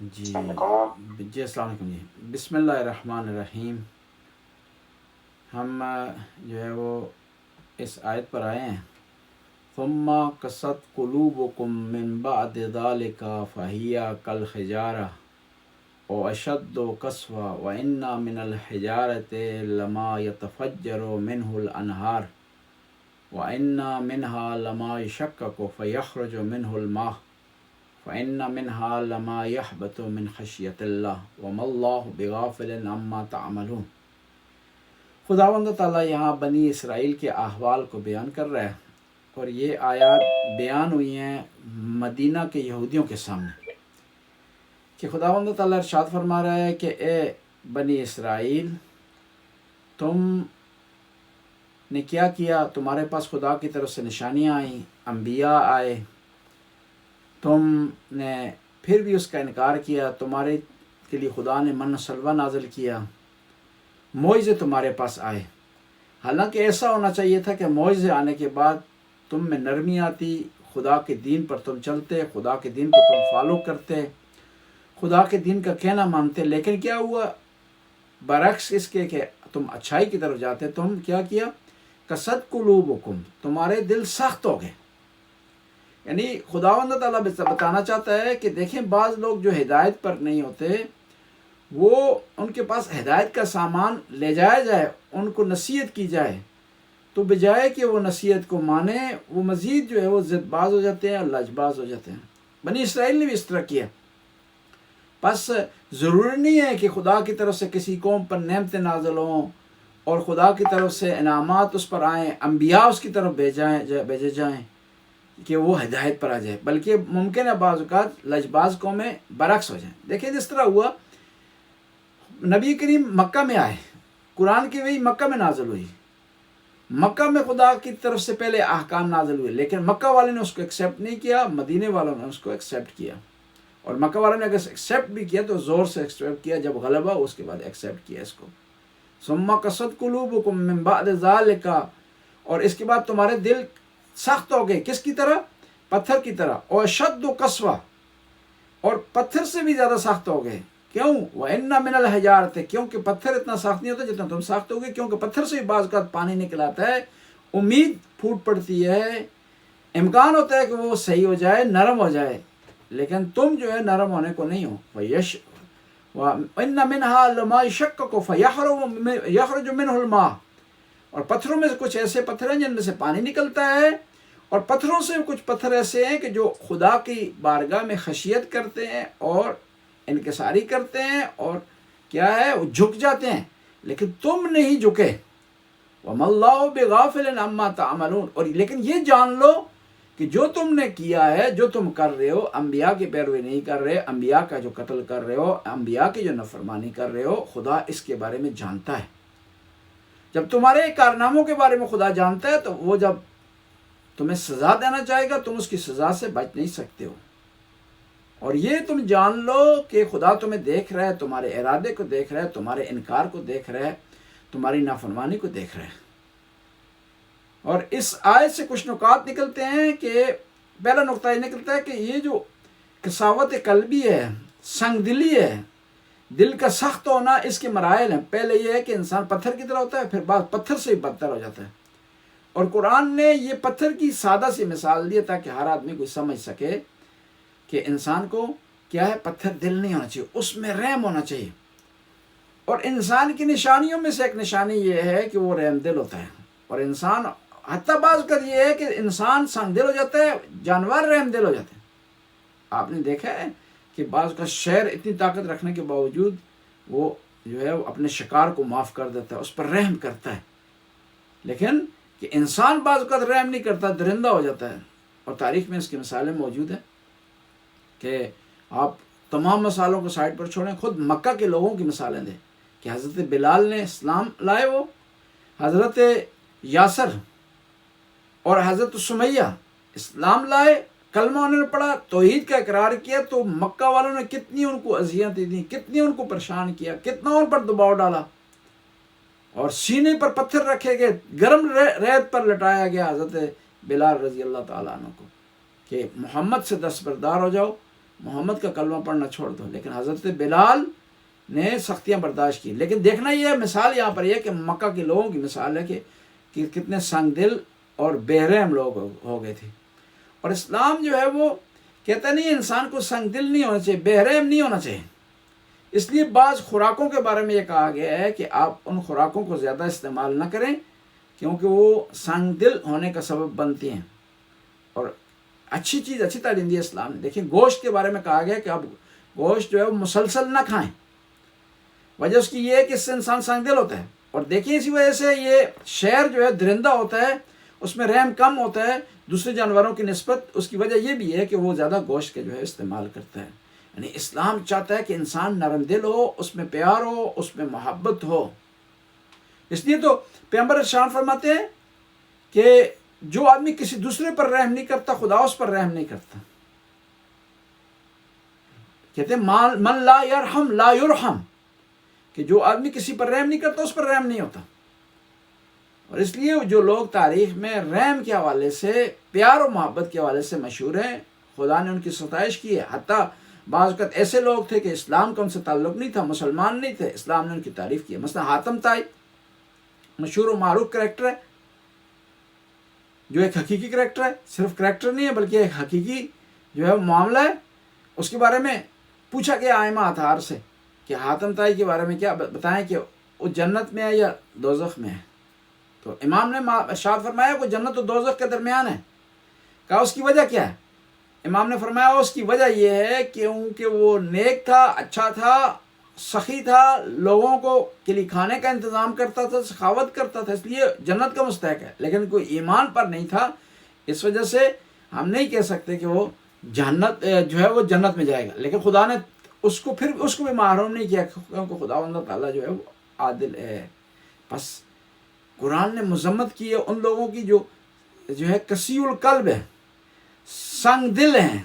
جی السلام علیکم۔ جی السلام علیکم جی، بسم اللہ الرحمن الرحیم۔ ہم جو ہے وہ اس آیت پر آئے ہیں، ثم قست قلوبکم من بعد ذلک فہی کالحجارہ او اشد قسوہ وان من الحجارۃ لما یتفجر منہ الانہار وان منها لما یشقق فیخرج منہ الماء فإن منها لما يحبط من خشية الله وما الله بغافل عما تعملون۔ خداوند تعالیٰ یہاں بنی اسرائیل کے احوال کو بیان کر رہا ہے، اور یہ آیات بیان ہوئی ہیں مدینہ کے یہودیوں کے سامنے کہ خداوند تعالیٰ ارشاد فرما رہا ہے کہ اے بنی اسرائیل، تم نے کیا کیا؟ تمہارے پاس خدا کی طرف سے نشانیاں آئیں، انبیاء آئے، تم نے پھر بھی اس کا انکار کیا، تمہارے کے لیے خدا نے من و سلوہ نازل کیا، معجزے تمہارے پاس آئے۔ حالانکہ ایسا ہونا چاہیے تھا کہ معجزے آنے کے بعد تم میں نرمی آتی، خدا کے دین پر تم چلتے، خدا کے دین کو تم فالو کرتے، خدا کے دین کا کہنا مانتے۔ لیکن کیا ہوا؟ برعکس اس کے کہ تم اچھائی کی طرف جاتے، تم کیا کیا؟ قست قلوبکم، تمہارے دل سخت ہو گئے۔ یعنی خداوند تعالیٰ بتانا چاہتا ہے کہ دیکھیں، بعض لوگ جو ہدایت پر نہیں ہوتے، وہ ان کے پاس ہدایت کا سامان لے جایا جائے، ان کو نصیحت کی جائے، تو بجائے کہ وہ نصیحت کو مانے، وہ مزید جو ہے وہ ضد باز ہو جاتے ہیں، لج باز ہو جاتے ہیں۔ بنی اسرائیل نے بھی اس طرح کیا۔ بس ضروری نہیں ہے کہ خدا کی طرف سے کسی قوم پر نعمتیں نازل ہوں اور خدا کی طرف سے انعامات اس پر آئیں، انبیاء اس کی طرف بھیجے جائیں کہ وہ ہدایت پر آ جائے، بلکہ ممکن ہے بعض اوقات لجباز قومیں برعکس ہو جائیں۔ دیکھیں جس طرح ہوا، نبی کریم مکہ میں آئے، قرآن کی وحی مکہ میں نازل ہوئی، مکہ میں خدا کی طرف سے پہلے احکام نازل ہوئے، لیکن مکہ والے نے اس کو ایکسیپٹ نہیں کیا، مدینے والوں نے اس کو ایکسیپٹ کیا، اور مکہ والوں نے اگر ایکسیپٹ بھی کیا تو زور سے ایکسیپٹ کیا، جب غلبہ اس کے بعد ایکسیپٹ کیا اس کو۔ ثم قست قلوبکم من بعد ذلک، اور اس کے بعد تمہارے دل سخت ہو گئے، کس کی طرح؟ پتھر کی طرح، اور اشد قسوہ، اور پتھر سے بھی زیادہ سخت ہو گئے۔ کیوں؟ وَإِنَّ مِنَ الْحِجَارَةِ، کیونکہ پتھر اتنا سخت نہیں ہوتا جتنا تم سخت ہو گئے، کیونکہ پتھر سے بھی بعض کا پانی نکل آتا ہے، امید پھوٹ پڑتی ہے، امکان ہوتا ہے کہ وہ صحیح ہو جائے، نرم ہو جائے، لیکن تم جو ہے نرم ہونے کو نہیں ہو۔ وَإِنَّ مِنْهَا لَمَا يَشَقَّقُ فَيَخْرُجُ مِنْهُ الْمَاءُ، اور پتھروں میں سے کچھ ایسے پتھر ہیں جن میں سے پانی نکلتا ہے، اور پتھروں سے کچھ پتھر ایسے ہیں کہ جو خدا کی بارگاہ میں خشیت کرتے ہیں اور انکساری کرتے ہیں، اور کیا ہے، وہ جھک جاتے ہیں، لیکن تم نہیں جھکے۔ وَمَا اللَّهُ بِغَافِلٍ عَمَّا تَعْمَلُونَ، اور لیکن یہ جان لو کہ جو تم نے کیا ہے، جو تم کر رہے ہو، انبیاء کی پیروی نہیں کر رہے، انبیاء کا جو قتل کر رہے ہو، انبیاء کی جو نافرمانی کر رہے ہو، خدا اس کے بارے میں جانتا ہے۔ جب تمہارے کارناموں کے بارے میں خدا جانتا ہے تو وہ جب تمہیں سزا دینا چاہے گا، تم اس کی سزا سے بچ نہیں سکتے ہو۔ اور یہ تم جان لو کہ خدا تمہیں دیکھ رہا ہے، تمہارے ارادے کو دیکھ رہا ہے، تمہارے انکار کو دیکھ رہا ہے، تمہاری نافرمانی کو دیکھ رہا ہے۔ اور اس آیت سے کچھ نکات نکلتے ہیں کہ پہلا نقطہ یہ نکلتا ہے کہ یہ جو قساوت قلبی ہے، سنگ دلی ہے، دل کا سخت ہونا، اس کے مراحل ہیں۔ پہلے یہ ہے کہ انسان پتھر کی طرح ہوتا ہے، پھر بعد پتھر سے ہی بدتر ہو جاتا ہے، اور قرآن نے یہ پتھر کی سادہ سی مثال دی تاکہ ہر آدمی کو سمجھ سکے کہ انسان کو کیا ہے، پتھر دل نہیں ہونا چاہیے، اس میں رحم ہونا چاہیے۔ اور انسان کی نشانیوں میں سے ایک نشانی یہ ہے کہ وہ رحم دل ہوتا ہے، اور انسان حتیٰ بعض کا یہ ہے کہ انسان سنگ دل ہو جاتا ہے، جانور رحم دل ہو جاتے ہیں۔ آپ نے دیکھا ہے کہ بعض کا شیر اتنی طاقت رکھنے کے باوجود وہ جو ہے وہ اپنے شکار کو معاف کر دیتا ہے، اس پر رحم کرتا ہے، لیکن کہ انسان بعض اوقات رحم نہیں کرتا، درندہ ہو جاتا ہے۔ اور تاریخ میں اس کی مثالیں موجود ہیں کہ آپ تمام مثالوں کو سائڈ پر چھوڑیں، خود مکہ کے لوگوں کی مثالیں دیں کہ حضرت بلال نے اسلام لائے، وہ حضرت یاسر اور حضرت سمیہ اسلام لائے، کلمہ انہوں نے پڑھا، توحید کا اقرار کیا، تو مکہ والوں نے کتنی ان کو اذیتیں دیں، کتنی ان کو پریشان کیا، کتنا ان پر دباؤ ڈالا، اور سینے پر پتھر رکھے گئے، گرم ریت پر لٹایا گیا حضرت بلال رضی اللہ تعالیٰ عنہ کو کہ محمد سے دستبردار ہو جاؤ، محمد کا کلمہ پڑھنا چھوڑ دو. لیکن حضرت بلال نے سختیاں برداشت کی. لیکن دیکھنا یہ مثال یہاں پر یہ کہ مکہ کے لوگوں کی مثال ہے کہ کتنے سنگ دل اور بے رحم لوگ ہو گئے تھے. اور اسلام جو ہے وہ کہتا نہیں انسان کو سنگ دل نہیں ہونا چاہیے، بے رحم نہیں ہونا چاہیے. اس لیے بعض خوراکوں کے بارے میں یہ کہا گیا ہے کہ آپ ان خوراکوں کو زیادہ استعمال نہ کریں کیونکہ وہ سنگ دل ہونے کا سبب بنتی ہیں. اور اچھی چیز، اچھی تعلیم دی اسلام نے. دیکھیں گوشت کے بارے میں کہا گیا کہ آپ گوشت جو ہے وہ مسلسل نہ کھائیں. وجہ اس کی یہ ہے کہ اس سے انسان سنگ دل ہوتا ہے. اور دیکھیں اسی وجہ سے یہ شیر جو ہے درندہ ہوتا ہے، اس میں رحم کم ہوتا ہے دوسرے جانوروں کی نسبت. اس کی وجہ یہ بھی ہے کہ وہ زیادہ گوشت کے جو ہے استعمال کرتا ہے. یعنی اسلام چاہتا ہے کہ انسان نرم دل ہو، اس میں پیار ہو، اس میں محبت ہو. اس لیے تو پیغمبر ارشاد فرماتے ہیں کہ جو آدمی کسی دوسرے پر رحم نہیں کرتا خدا اس پر رحم نہیں کرتا. کہتے ہیں من لا یرحم لا یرحم، کہ جو آدمی کسی پر رحم نہیں کرتا اس پر رحم نہیں ہوتا. اور اس لیے جو لوگ تاریخ میں رحم کے حوالے سے، پیار و محبت کے حوالے سے مشہور ہیں، خدا نے ان کی ستائش کی ہے. حتیٰ بعض اوقات ایسے لوگ تھے کہ اسلام کا ان سے تعلق نہیں تھا، مسلمان نہیں تھے، اسلام نے ان کی تعریف کی ہے. مثلا حاتم طائی مشہور و معروف کریکٹر ہے، جو ایک حقیقی کریکٹر ہے. صرف کریکٹر نہیں ہے بلکہ ایک حقیقی جو ہے معاملہ ہے. اس کے بارے میں پوچھا گیا ائمہ اطہار سے کہ حاتم طائی کے بارے میں کیا بتائیں کہ وہ جنت میں ہے یا دوزخ میں ہے. تو امام نے ارشاد فرمایا وہ جنت و دوزخ کے درمیان ہے. کہا اس کی وجہ کیا ہے؟ امام نے فرمایا اس کی وجہ یہ ہے کہ وہ نیک تھا، اچھا تھا، سخی تھا، لوگوں کو کے لیے کھانے کا انتظام کرتا تھا، سخاوت کرتا تھا، اس لیے جنت کا مستحق ہے. لیکن کوئی ایمان پر نہیں تھا، اس وجہ سے ہم نہیں کہہ سکتے کہ وہ جنت جو ہے وہ جنت میں جائے گا. لیکن خدا نے اس کو بھی محروم نہیں کیا کیونکہ خدا تعالیٰ جو ہے وہ عادل ہے. بس قرآن نے مذمت کی ہے ان لوگوں کی جو ہے کسی القلب ہے، سنگ دل ہیں.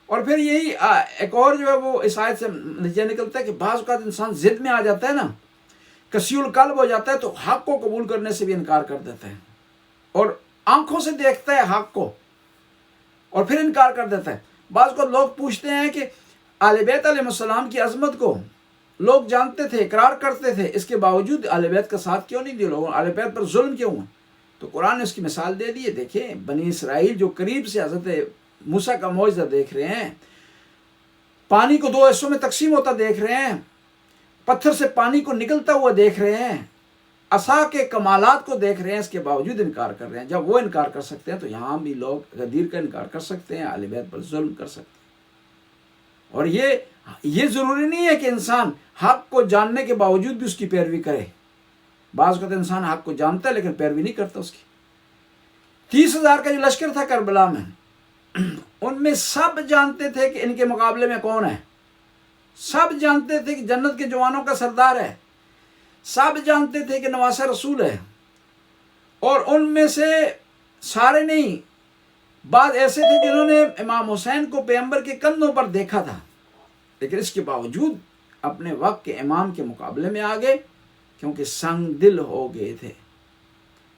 اور پھر یہی ایک اور جو ہے وہ اس آیت سے نتیجہ نکلتا ہے کہ بعض اوقات انسان ضد میں آ جاتا ہے نا، کسی القلب ہو جاتا ہے تو حق کو قبول کرنے سے بھی انکار کر دیتا ہے، اور آنکھوں سے دیکھتا ہے حق کو اور پھر انکار کر دیتا ہے. بعض اوقات لوگ پوچھتے ہیں کہ اہل بیت علیہ السلام کی عظمت کو لوگ جانتے تھے، اقرار کرتے تھے، اس کے باوجود اہل بیت کا ساتھ کیوں نہیں دیا لوگوں؟ اہل بیت پر ظلم کیوں ہوا؟ تو قرآن نے اس کی مثال دے دی ہے. دیکھیں بنی اسرائیل جو قریب سے حضرت موسیٰ کا معجزہ دیکھ رہے ہیں، پانی کو 2 حصوں میں تقسیم ہوتا دیکھ رہے ہیں، پتھر سے پانی کو نکلتا ہوا دیکھ رہے ہیں، عصا کے کمالات کو دیکھ رہے ہیں، اس کے باوجود انکار کر رہے ہیں. جب وہ انکار کر سکتے ہیں تو یہاں بھی لوگ غدیر کا انکار کر سکتے ہیں، اہل بیت پر ظلم کر سکتے ہیں. اور یہ ضروری نہیں ہے کہ انسان حق کو جاننے کے باوجود بھی اس کی پیروی کرے. بعض اوقات انسان حق کو جانتا ہے لیکن پیروی نہیں کرتا اس کی. 30,000 کا جو لشکر تھا کربلا میں، ان میں سب جانتے تھے کہ ان کے مقابلے میں کون ہے. سب جانتے تھے کہ جنت کے جوانوں کا سردار ہے، سب جانتے تھے کہ نواسہ رسول ہے. اور ان میں سے سارے نہیں، بعض ایسے تھے جنہوں نے امام حسین کو پیغمبر کے کندھوں پر دیکھا تھا، لیکن اس کے باوجود اپنے وقت کے امام کے مقابلے میں آ گئے کیونکہ سنگ دل ہو گئے تھے.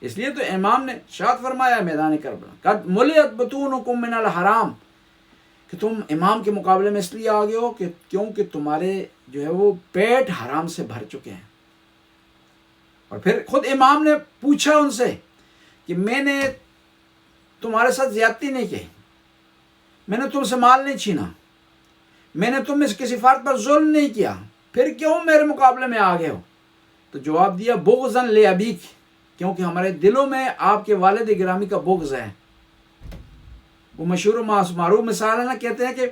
اس لیے تو امام نے ارشاد فرمایا میدان کربلا قد ملئت بطونکم من الحرام، کہ تم امام کے مقابلے میں اس لیے آ گئے ہو کہ کیونکہ تمہارے جو ہے وہ پیٹ حرام سے بھر چکے ہیں. اور پھر خود امام نے پوچھا ان سے کہ میں نے تمہارے ساتھ زیادتی نہیں کی، میں نے تم سے مال نہیں چھینا، میں نے تم میں سے کسی فرد پر ظلم نہیں کیا، پھر کیوں میرے مقابلے میں آ گئے ہو؟ تو جواب دیا بغضاً لأبیک، کیونکہ ہمارے دلوں میں آپ کے والد گرامی کا بغض ہے. وہ مشہور و معروف مثال ہے نا، کہتے ہیں کہ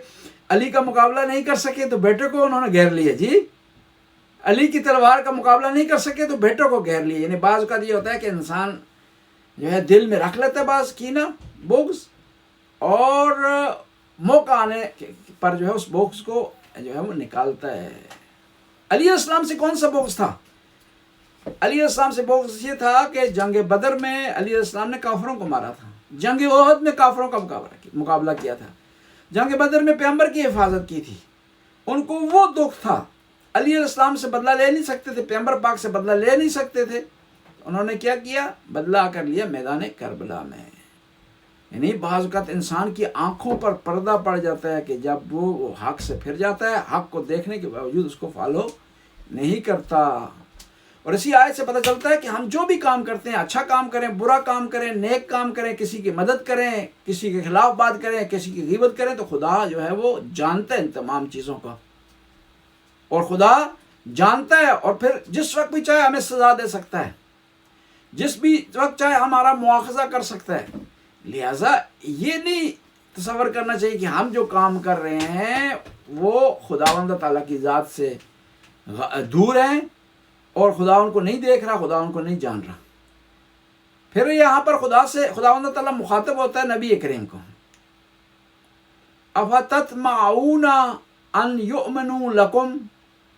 علی کا مقابلہ نہیں کر سکے تو بیٹے کو انہوں نے گھیر لیا. جی علی کی تلوار کا مقابلہ نہیں کر سکے تو بیٹوں کو گھیر لیا. یعنی بعض اوقات یہ ہوتا ہے کہ انسان جو ہے دل میں رکھ لیتا ہے بعض کینہ، بغض، اور موقع آنے پر جو ہے اس بغض کو جو ہے وہ نکالتا ہے. علی علیہ السلام سے کون سا بغض تھا؟ علی علیہ السلام سے بغض یہ تھا کہ جنگ بدر میں علی علیہ السلام نے کافروں کو مارا تھا، جنگ احد میں کافروں کا مقابلہ کیا تھا، جنگ بدر میں پیغمبر کی حفاظت کی تھی. ان کو وہ دکھ تھا، علی علیہ السلام سے بدلہ لے نہیں سکتے تھے، پیغمبر پاک سے بدلہ لے نہیں سکتے تھے. انہوں نے کیا کیا؟ بدلہ کر لیا میدان کربلا میں. یعنی بعض اوقات انسان کی آنکھوں پر پردہ پڑ جاتا ہے کہ جب وہ حق سے پھر جاتا ہے، حق کو دیکھنے کے باوجود اس کو فالو نہیں کرتا۔ اور اسی آیت سے پتہ چلتا ہے کہ ہم جو بھی کام کرتے ہیں، اچھا کام کریں، برا کام کریں، نیک کام کریں، کسی کی مدد کریں، کسی کے خلاف بات کریں، کسی کی غیبت کریں، تو خدا جو ہے وہ جانتا ہے ان تمام چیزوں کا، اور خدا جانتا ہے، اور پھر جس وقت بھی چاہے ہمیں سزا دے سکتا ہے، جس بھی وقت چاہے ہمارا مواخذہ کر سکتا ہے۔ لہٰذا یہ نہیں تصور کرنا چاہیے کہ ہم جو کام کر رہے ہیں وہ خداوند تعالیٰ کی ذات سے دور ہیں، اور خدا ان کو نہیں دیکھ رہا، خدا ان کو نہیں جان رہا۔ پھر یہاں پر خداوند تعالیٰ مخاطب ہوتا ہے نبی کریم کو، افتطمعون ان یؤمنوا لکم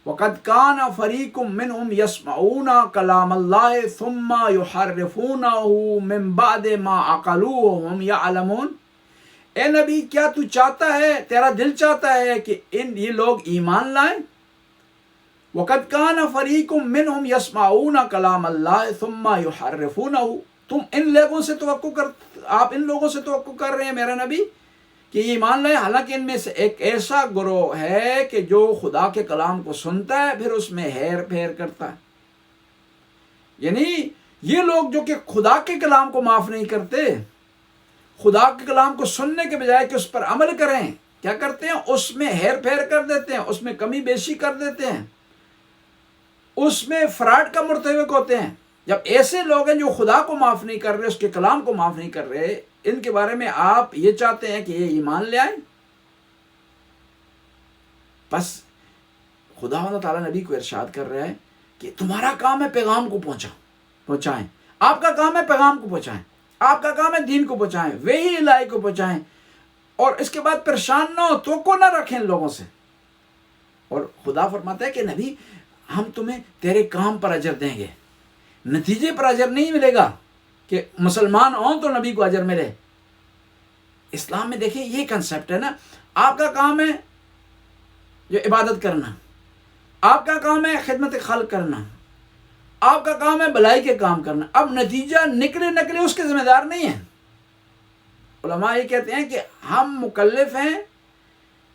وقد کان فریق منہم یسمعون کلام اللہ ثم یحرفونہ من بعد ما عقلوہ وہم یعلمون۔ اے نبی، کیا تو چاہتا ہے، تیرا دل چاہتا ہے کہ یہ لوگ ایمان لائیں؟ وقد کان فریق منہم یسمعون کلام اللہ ثم یحرفونہ، تم ان لوگوں سے آپ ان لوگوں سے توقع کر رہے ہیں میرا نبی کہ یہ ایمان لائیں، حالانکہ ان میں سے ایک ایسا گروہ ہے کہ جو خدا کے کلام کو سنتا ہے پھر اس میں ہیر پھیر کرتا ہے۔ یعنی یہ لوگ جو کہ خدا کے کلام کو معاف نہیں کرتے، خدا کے کلام کو سننے کے بجائے کہ اس پر عمل کریں، کیا کرتے ہیں؟ اس میں ہیر پھیر کر دیتے ہیں، اس میں کمی بیشی کر دیتے ہیں، اس میں فراڈ کا مرتکب ہوتے ہیں۔ جب ایسے لوگ ہیں جو خدا کو معاف نہیں کر رہے، اس کے کلام کو معاف نہیں کر رہے، ان کے بارے میں آپ یہ چاہتے ہیں کہ یہ ایمان لے آئیں؟ بس خدا تعالیٰ نبی کو ارشاد کر رہا ہے کہ تمہارا کام ہے پیغام کو پہنچائیں، آپ کا کام ہے پیغام کو پہنچائیں، آپ کا کام ہے دین کو پہنچائیں، وہی الہی کو پہنچائیں، اور اس کے بعد پریشان نہ ہو، توقع نہ رکھیں ان لوگوں سے۔ اور خدا فرماتا ہے کہ نبی، ہم تمہیں تیرے کام پر اجر دیں گے، نتیجے پر اجر نہیں ملے گا کہ مسلمان ہوں تو نبی کو اجر ملے۔ اسلام میں دیکھیں یہ کنسیپٹ ہے نا، آپ کا کام ہے جو عبادت کرنا، آپ کا کام ہے خدمت خلق کرنا، آپ کا کام ہے بھلائی کے کام کرنا، اب نتیجہ نکلے اس کے ذمہ دار نہیں ہیں۔ علماء یہ کہتے ہیں کہ ہم مکلف ہیں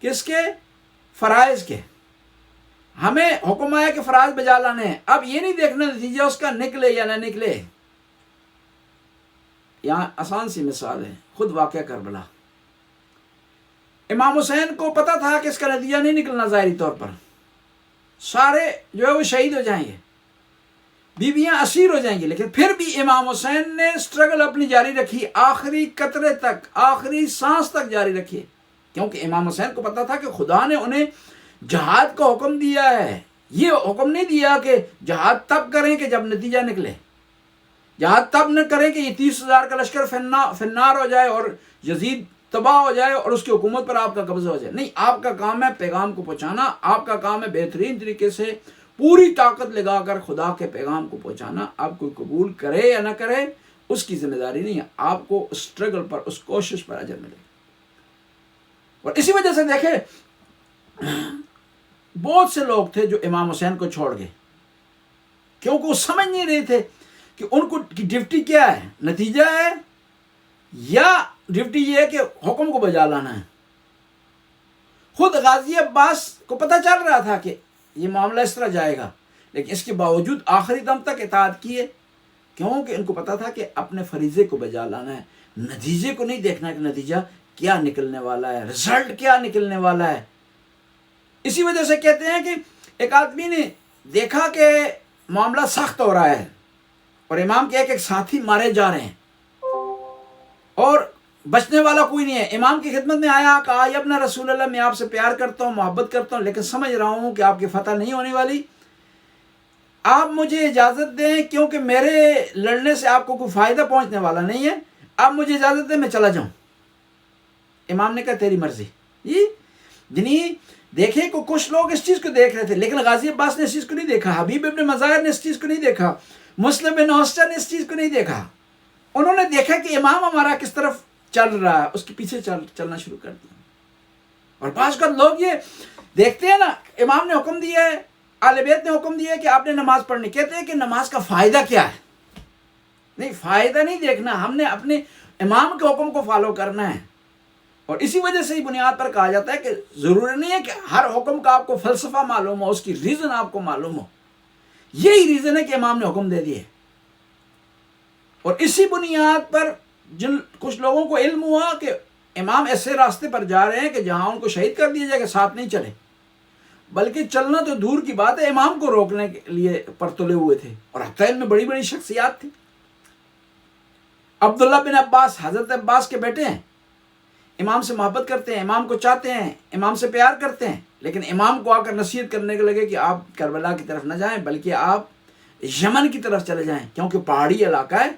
کس کے؟ فرائض کے، ہمیں حکم آیا کہ فرائض بجا لانے ہیں، اب یہ نہیں دیکھنا نتیجہ اس کا نکلے یا نہ نکلے۔ یہاں آسان سی مثال ہے، خود واقعہ کربلا۔ امام حسین کو پتا تھا کہ اس کا نتیجہ نہیں نکلنا، ظاہری طور پر سارے جو ہے وہ شہید ہو جائیں گے، بیویاں اسیر ہو جائیں گی، لیکن پھر بھی امام حسین نے سٹرگل اپنی جاری رکھی، آخری قطرے تک، آخری سانس تک جاری رکھی، کیونکہ امام حسین کو پتا تھا کہ خدا نے انہیں جہاد کا حکم دیا ہے۔ یہ حکم نہیں دیا کہ جہاد تب کریں کہ جب نتیجہ نکلے، جہاد تب نہ کریں کہ یہ 30,000 کا لشکر فنار ہو جائے اور یزید تباہ ہو جائے اور اس کی حکومت پر آپ کا قبضہ ہو جائے۔ نہیں، آپ کا کام ہے پیغام کو پہنچانا، آپ کا کام ہے بہترین طریقے سے پوری طاقت لگا کر خدا کے پیغام کو پہنچانا۔ آپ کو قبول کرے یا نہ کرے اس کی ذمہ داری نہیں ہے، آپ کو اس سٹرگل پر، اس کوشش پر اجر ملے گا۔ اور اسی وجہ سے دیکھیں بہت سے لوگ تھے جو امام حسین کو چھوڑ گئے، کیونکہ وہ سمجھ نہیں رہے تھے کہ ان کو کی ڈیوٹی کیا ہے، نتیجہ ہے یا ڈیوٹی یہ ہے کہ حکم کو بجا لانا ہے۔ خود غازی عباس کو پتہ چل رہا تھا کہ یہ معاملہ اس طرح جائے گا، لیکن اس کے باوجود آخری دم تک اطاعت کیے، کیونکہ ان کو پتہ تھا کہ اپنے فریضے کو بجا لانا ہے، نتیجے کو نہیں دیکھنا کہ نتیجہ کیا نکلنے والا ہے، رزلٹ کیا نکلنے والا ہے۔ اسی وجہ سے کہتے ہیں کہ ایک آدمی نے دیکھا کہ معاملہ سخت ہو رہا ہے اور امام کے ایک ساتھی مارے جا رہے ہیں اور بچنے والا کوئی نہیں ہے، امام کی خدمت میں آیا، کہا یا ابن رسول اللہ، میں آپ سے پیار کرتا ہوں، محبت کرتا ہوں، لیکن سمجھ رہا ہوں کہ آپ کی فتح نہیں ہونے والی، آپ مجھے اجازت دیں، کیونکہ میرے لڑنے سے آپ کو کوئی فائدہ پہنچنے والا نہیں ہے، آپ مجھے اجازت دیں میں چلا جاؤں۔ امام نے کہا تیری مرضی۔ یعنی دیکھیں کہ کچھ لوگ اس چیز کو دیکھ رہے تھے، لیکن غازی عباس نے اس چیز کو نہیں دیکھا، حبیب ابن مظاہر نے اس چیز کو نہیں دیکھا، مسلم بن حسن نے اس چیز کو نہیں دیکھا۔ انہوں نے دیکھا کہ امام ہمارا کس طرف چل رہا ہے، اس کے پیچھے چلنا شروع کر دیا۔ اور بعض کا لوگ یہ دیکھتے ہیں نا، امام نے حکم دیا ہے، اہل بیت نے حکم دیا ہے کہ آپ نے نماز پڑھنی، کہتے ہیں کہ نماز کا فائدہ کیا ہے؟ نہیں، فائدہ نہیں دیکھنا، ہم نے اپنے امام کے حکم کو فالو کرنا ہے. اور اسی وجہ سے ہی بنیاد پر کہا جاتا ہے کہ ضروری نہیں ہے کہ ہر حکم کا آپ کو فلسفہ معلوم ہو، اس کی ریزن آپ کو معلوم ہو. یہی ریزن ہے کہ امام نے حکم دے دیے. اور اسی بنیاد پر جن کچھ لوگوں کو علم ہوا کہ امام ایسے راستے پر جا رہے ہیں کہ جہاں ان کو شہید کر دیا جائے، کہ ساتھ نہیں چلے، بلکہ چلنا تو دور کی بات ہے، امام کو روکنے کے لیے پر تلے ہوئے تھے. اور حتیٰ ان میں بڑی بڑی شخصیات تھی. عبداللہ بن عباس حضرت عباس کے بیٹے ہیں، امام سے محبت کرتے ہیں، امام کو چاہتے ہیں، امام سے پیار کرتے ہیں، لیکن امام کو آ کر نصیحت کرنے کے لگے کہ آپ کربلا کی طرف نہ جائیں بلکہ آپ یمن کی طرف چلے جائیں، کیونکہ پہاڑی علاقہ ہے،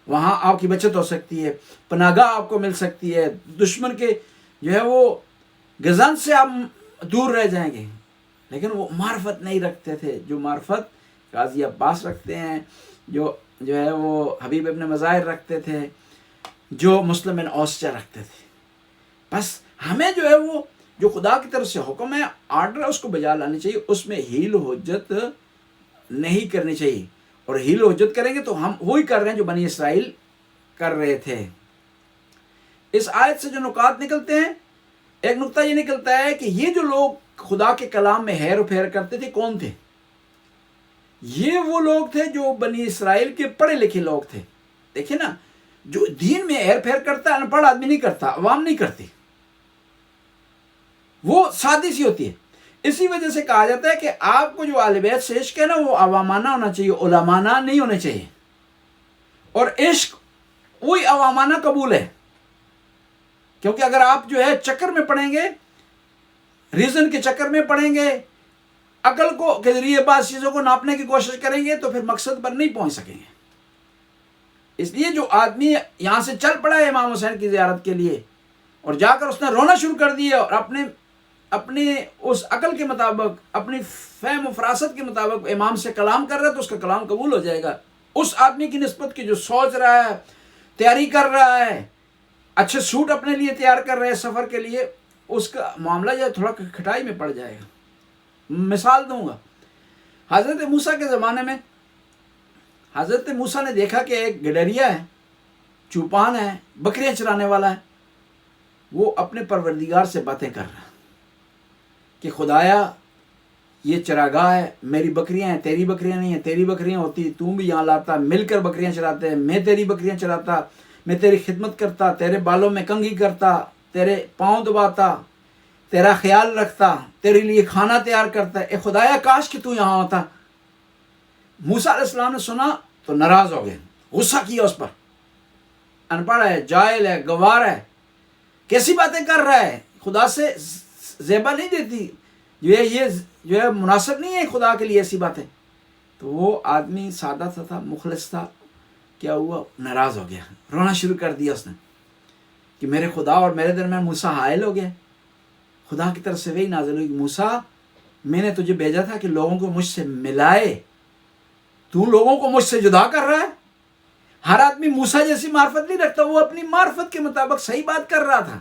وہاں آپ کی بچت ہو سکتی ہے، پناہ گاہ آپ کو مل سکتی ہے، دشمن کے جو ہے وہ گزن سے آپ دور رہ جائیں گے. لیکن وہ معرفت نہیں رکھتے تھے، جو معرفت قاضی عباس رکھتے ہیں، جو ہے وہ حبیب ابن مظاہر رکھتے تھے، جو مسلم بن اوسچہ رکھتے تھے. بس ہمیں جو ہے وہ جو خدا کی طرف سے حکم ہے، آرڈر ہے، اس کو بجا لانی چاہیے. اس میں ہیل و حجت نہیں کرنی چاہیے. اور ہیل و حجت کریں گے تو ہم وہی کر رہے ہیں جو بنی اسرائیل کر رہے تھے. اس آیت سے جو نکات نکلتے ہیں، ایک نقطہ یہ نکلتا ہے کہ یہ جو لوگ خدا کے کلام میں ہیر و پھیر کرتے تھے کون تھے؟ یہ وہ لوگ تھے جو بنی اسرائیل کے پڑھے لکھے لوگ تھے. دیکھیں نا، جو دین میں ہیر پھیر کرتا ہے، ان پڑھ آدمی نہیں کرتا، عوام نہیں کرتی، وہ سادی سی ہوتی ہے. اسی وجہ سے کہا جاتا ہے کہ آپ کو جو اہل بیت سے عشق ہے نا، وہ عوامانہ ہونا چاہیے، علمانہ نہیں ہونا چاہیے. اور عشق وہی عوامانہ قبول ہے، کیونکہ اگر آپ جو ہے چکر میں پڑھیں گے، ریزن کے چکر میں پڑھیں گے، عقل کو کے ذریعے بعض چیزوں کو ناپنے کی کوشش کریں گے تو پھر مقصد پر نہیں پہنچ سکیں گے. اس لیے جو آدمی یہاں سے چل پڑا ہے امام حسین کی زیارت کے لیے، اور جا کر اس نے رونا شروع کر دیا، اور اپنے اس عقل کے مطابق، اپنی فہم و فراست کے مطابق امام سے کلام کر رہا ہے تو اس کا کلام قبول ہو جائے گا. اس آدمی کی نسبت کی جو سوچ رہا ہے، تیاری کر رہا ہے، اچھے سوٹ اپنے لیے تیار کر رہے ہیں سفر کے لیے، اس کا معاملہ جو ہے تھوڑا کھٹائی میں پڑ جائے گا. مثال دوں گا، حضرت موسیٰ کے زمانے میں حضرت موسیٰ نے دیکھا کہ ایک گڈریا ہے، چوپان ہے، بکریاں چرانے والا ہے. وہ اپنے پروردگار سے باتیں کر رہا کہ خدایا یہ چراگاہ ہے، میری بکریاں ہیں، تیری بکریاں نہیں ہیں، تیری بکریاں ہوتی تو بھی یہاں لاتا، مل کر بکریاں چراتے ہیں، میں تیری بکریاں چراتا، میں تیری خدمت کرتا، تیرے بالوں میں کنگھی کرتا، تیرے پاؤں دباتا، تیرا خیال رکھتا، تیرے لیے کھانا تیار کرتا ہے. اے خدایا کاش کہ تو یہاں ہوتا. موسیٰ علیہ السلام نے سنا تو ناراض ہو گئے، غصہ کیا اس پر. ان پڑھ ہے، جاہل ہے، گوار ہے، کیسی باتیں کر رہا ہے، خدا سے زیبا نہیں دیتی، یہ جو ہے مناسب نہیں ہے خدا کے لیے ایسی باتیں. تو وہ آدمی سادہ سا تھا، مخلص تھا، کیا ہوا؟ ناراض ہو گیا، رونا شروع کر دیا اس نے کہ میرے خدا اور میرے درمیان موسیٰ حائل ہو گیا. خدا کی طرف سے وہی نازل ہوئی، موسیٰ میں نے تجھے بھیجا تھا کہ لوگوں کو مجھ سے ملائے، تو لوگوں کو مجھ سے جدا کر رہا ہے. ہر آدمی موسیٰ جیسی معرفت نہیں رکھتا، وہ اپنی معرفت کے مطابق صحیح بات کر رہا تھا،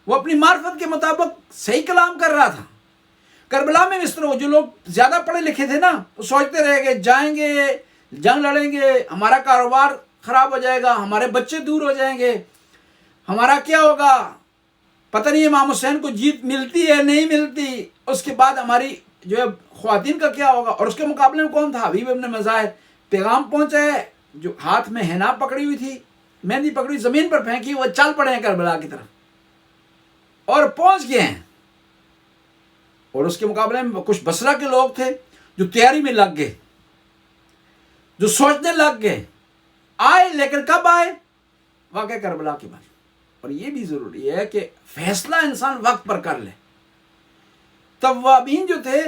وہ اپنی معرفت کے مطابق صحیح کلام کر رہا تھا. کربلا میں اس طرح جو لوگ زیادہ پڑھے لکھے تھے نا، وہ سوچتے رہے گے جائیں گے، جنگ لڑیں گے، ہمارا کاروبار خراب ہو جائے گا، ہمارے بچے دور ہو جائیں گے، ہمارا کیا ہوگا، پتہ نہیں امام حسین کو جیت ملتی ہے نہیں ملتی، اس کے بعد ہماری جو ہے خواتین کا کیا ہوگا. اور اس کے مقابلے میں کون تھا؟ حبیب ابن مظاہر. پیغام پہنچا ہے، جو ہاتھ میں حنا پکڑی ہوئی تھی، مہندی پکڑی، زمین پر پھینکی، وہ چل پڑے ہیں کربلا کی طرف اور پہنچ گئے ہیں. اور اس کے مقابلے میں کچھ بصرہ کے لوگ تھے جو تیاری میں لگ گئے، جو سوچنے لگ گئے، آئے، لیکن کب آئے؟ واقعہ کربلا کے بعد. اور یہ بھی ضروری ہے کہ فیصلہ انسان وقت پر کر لے. توابین جو تھے،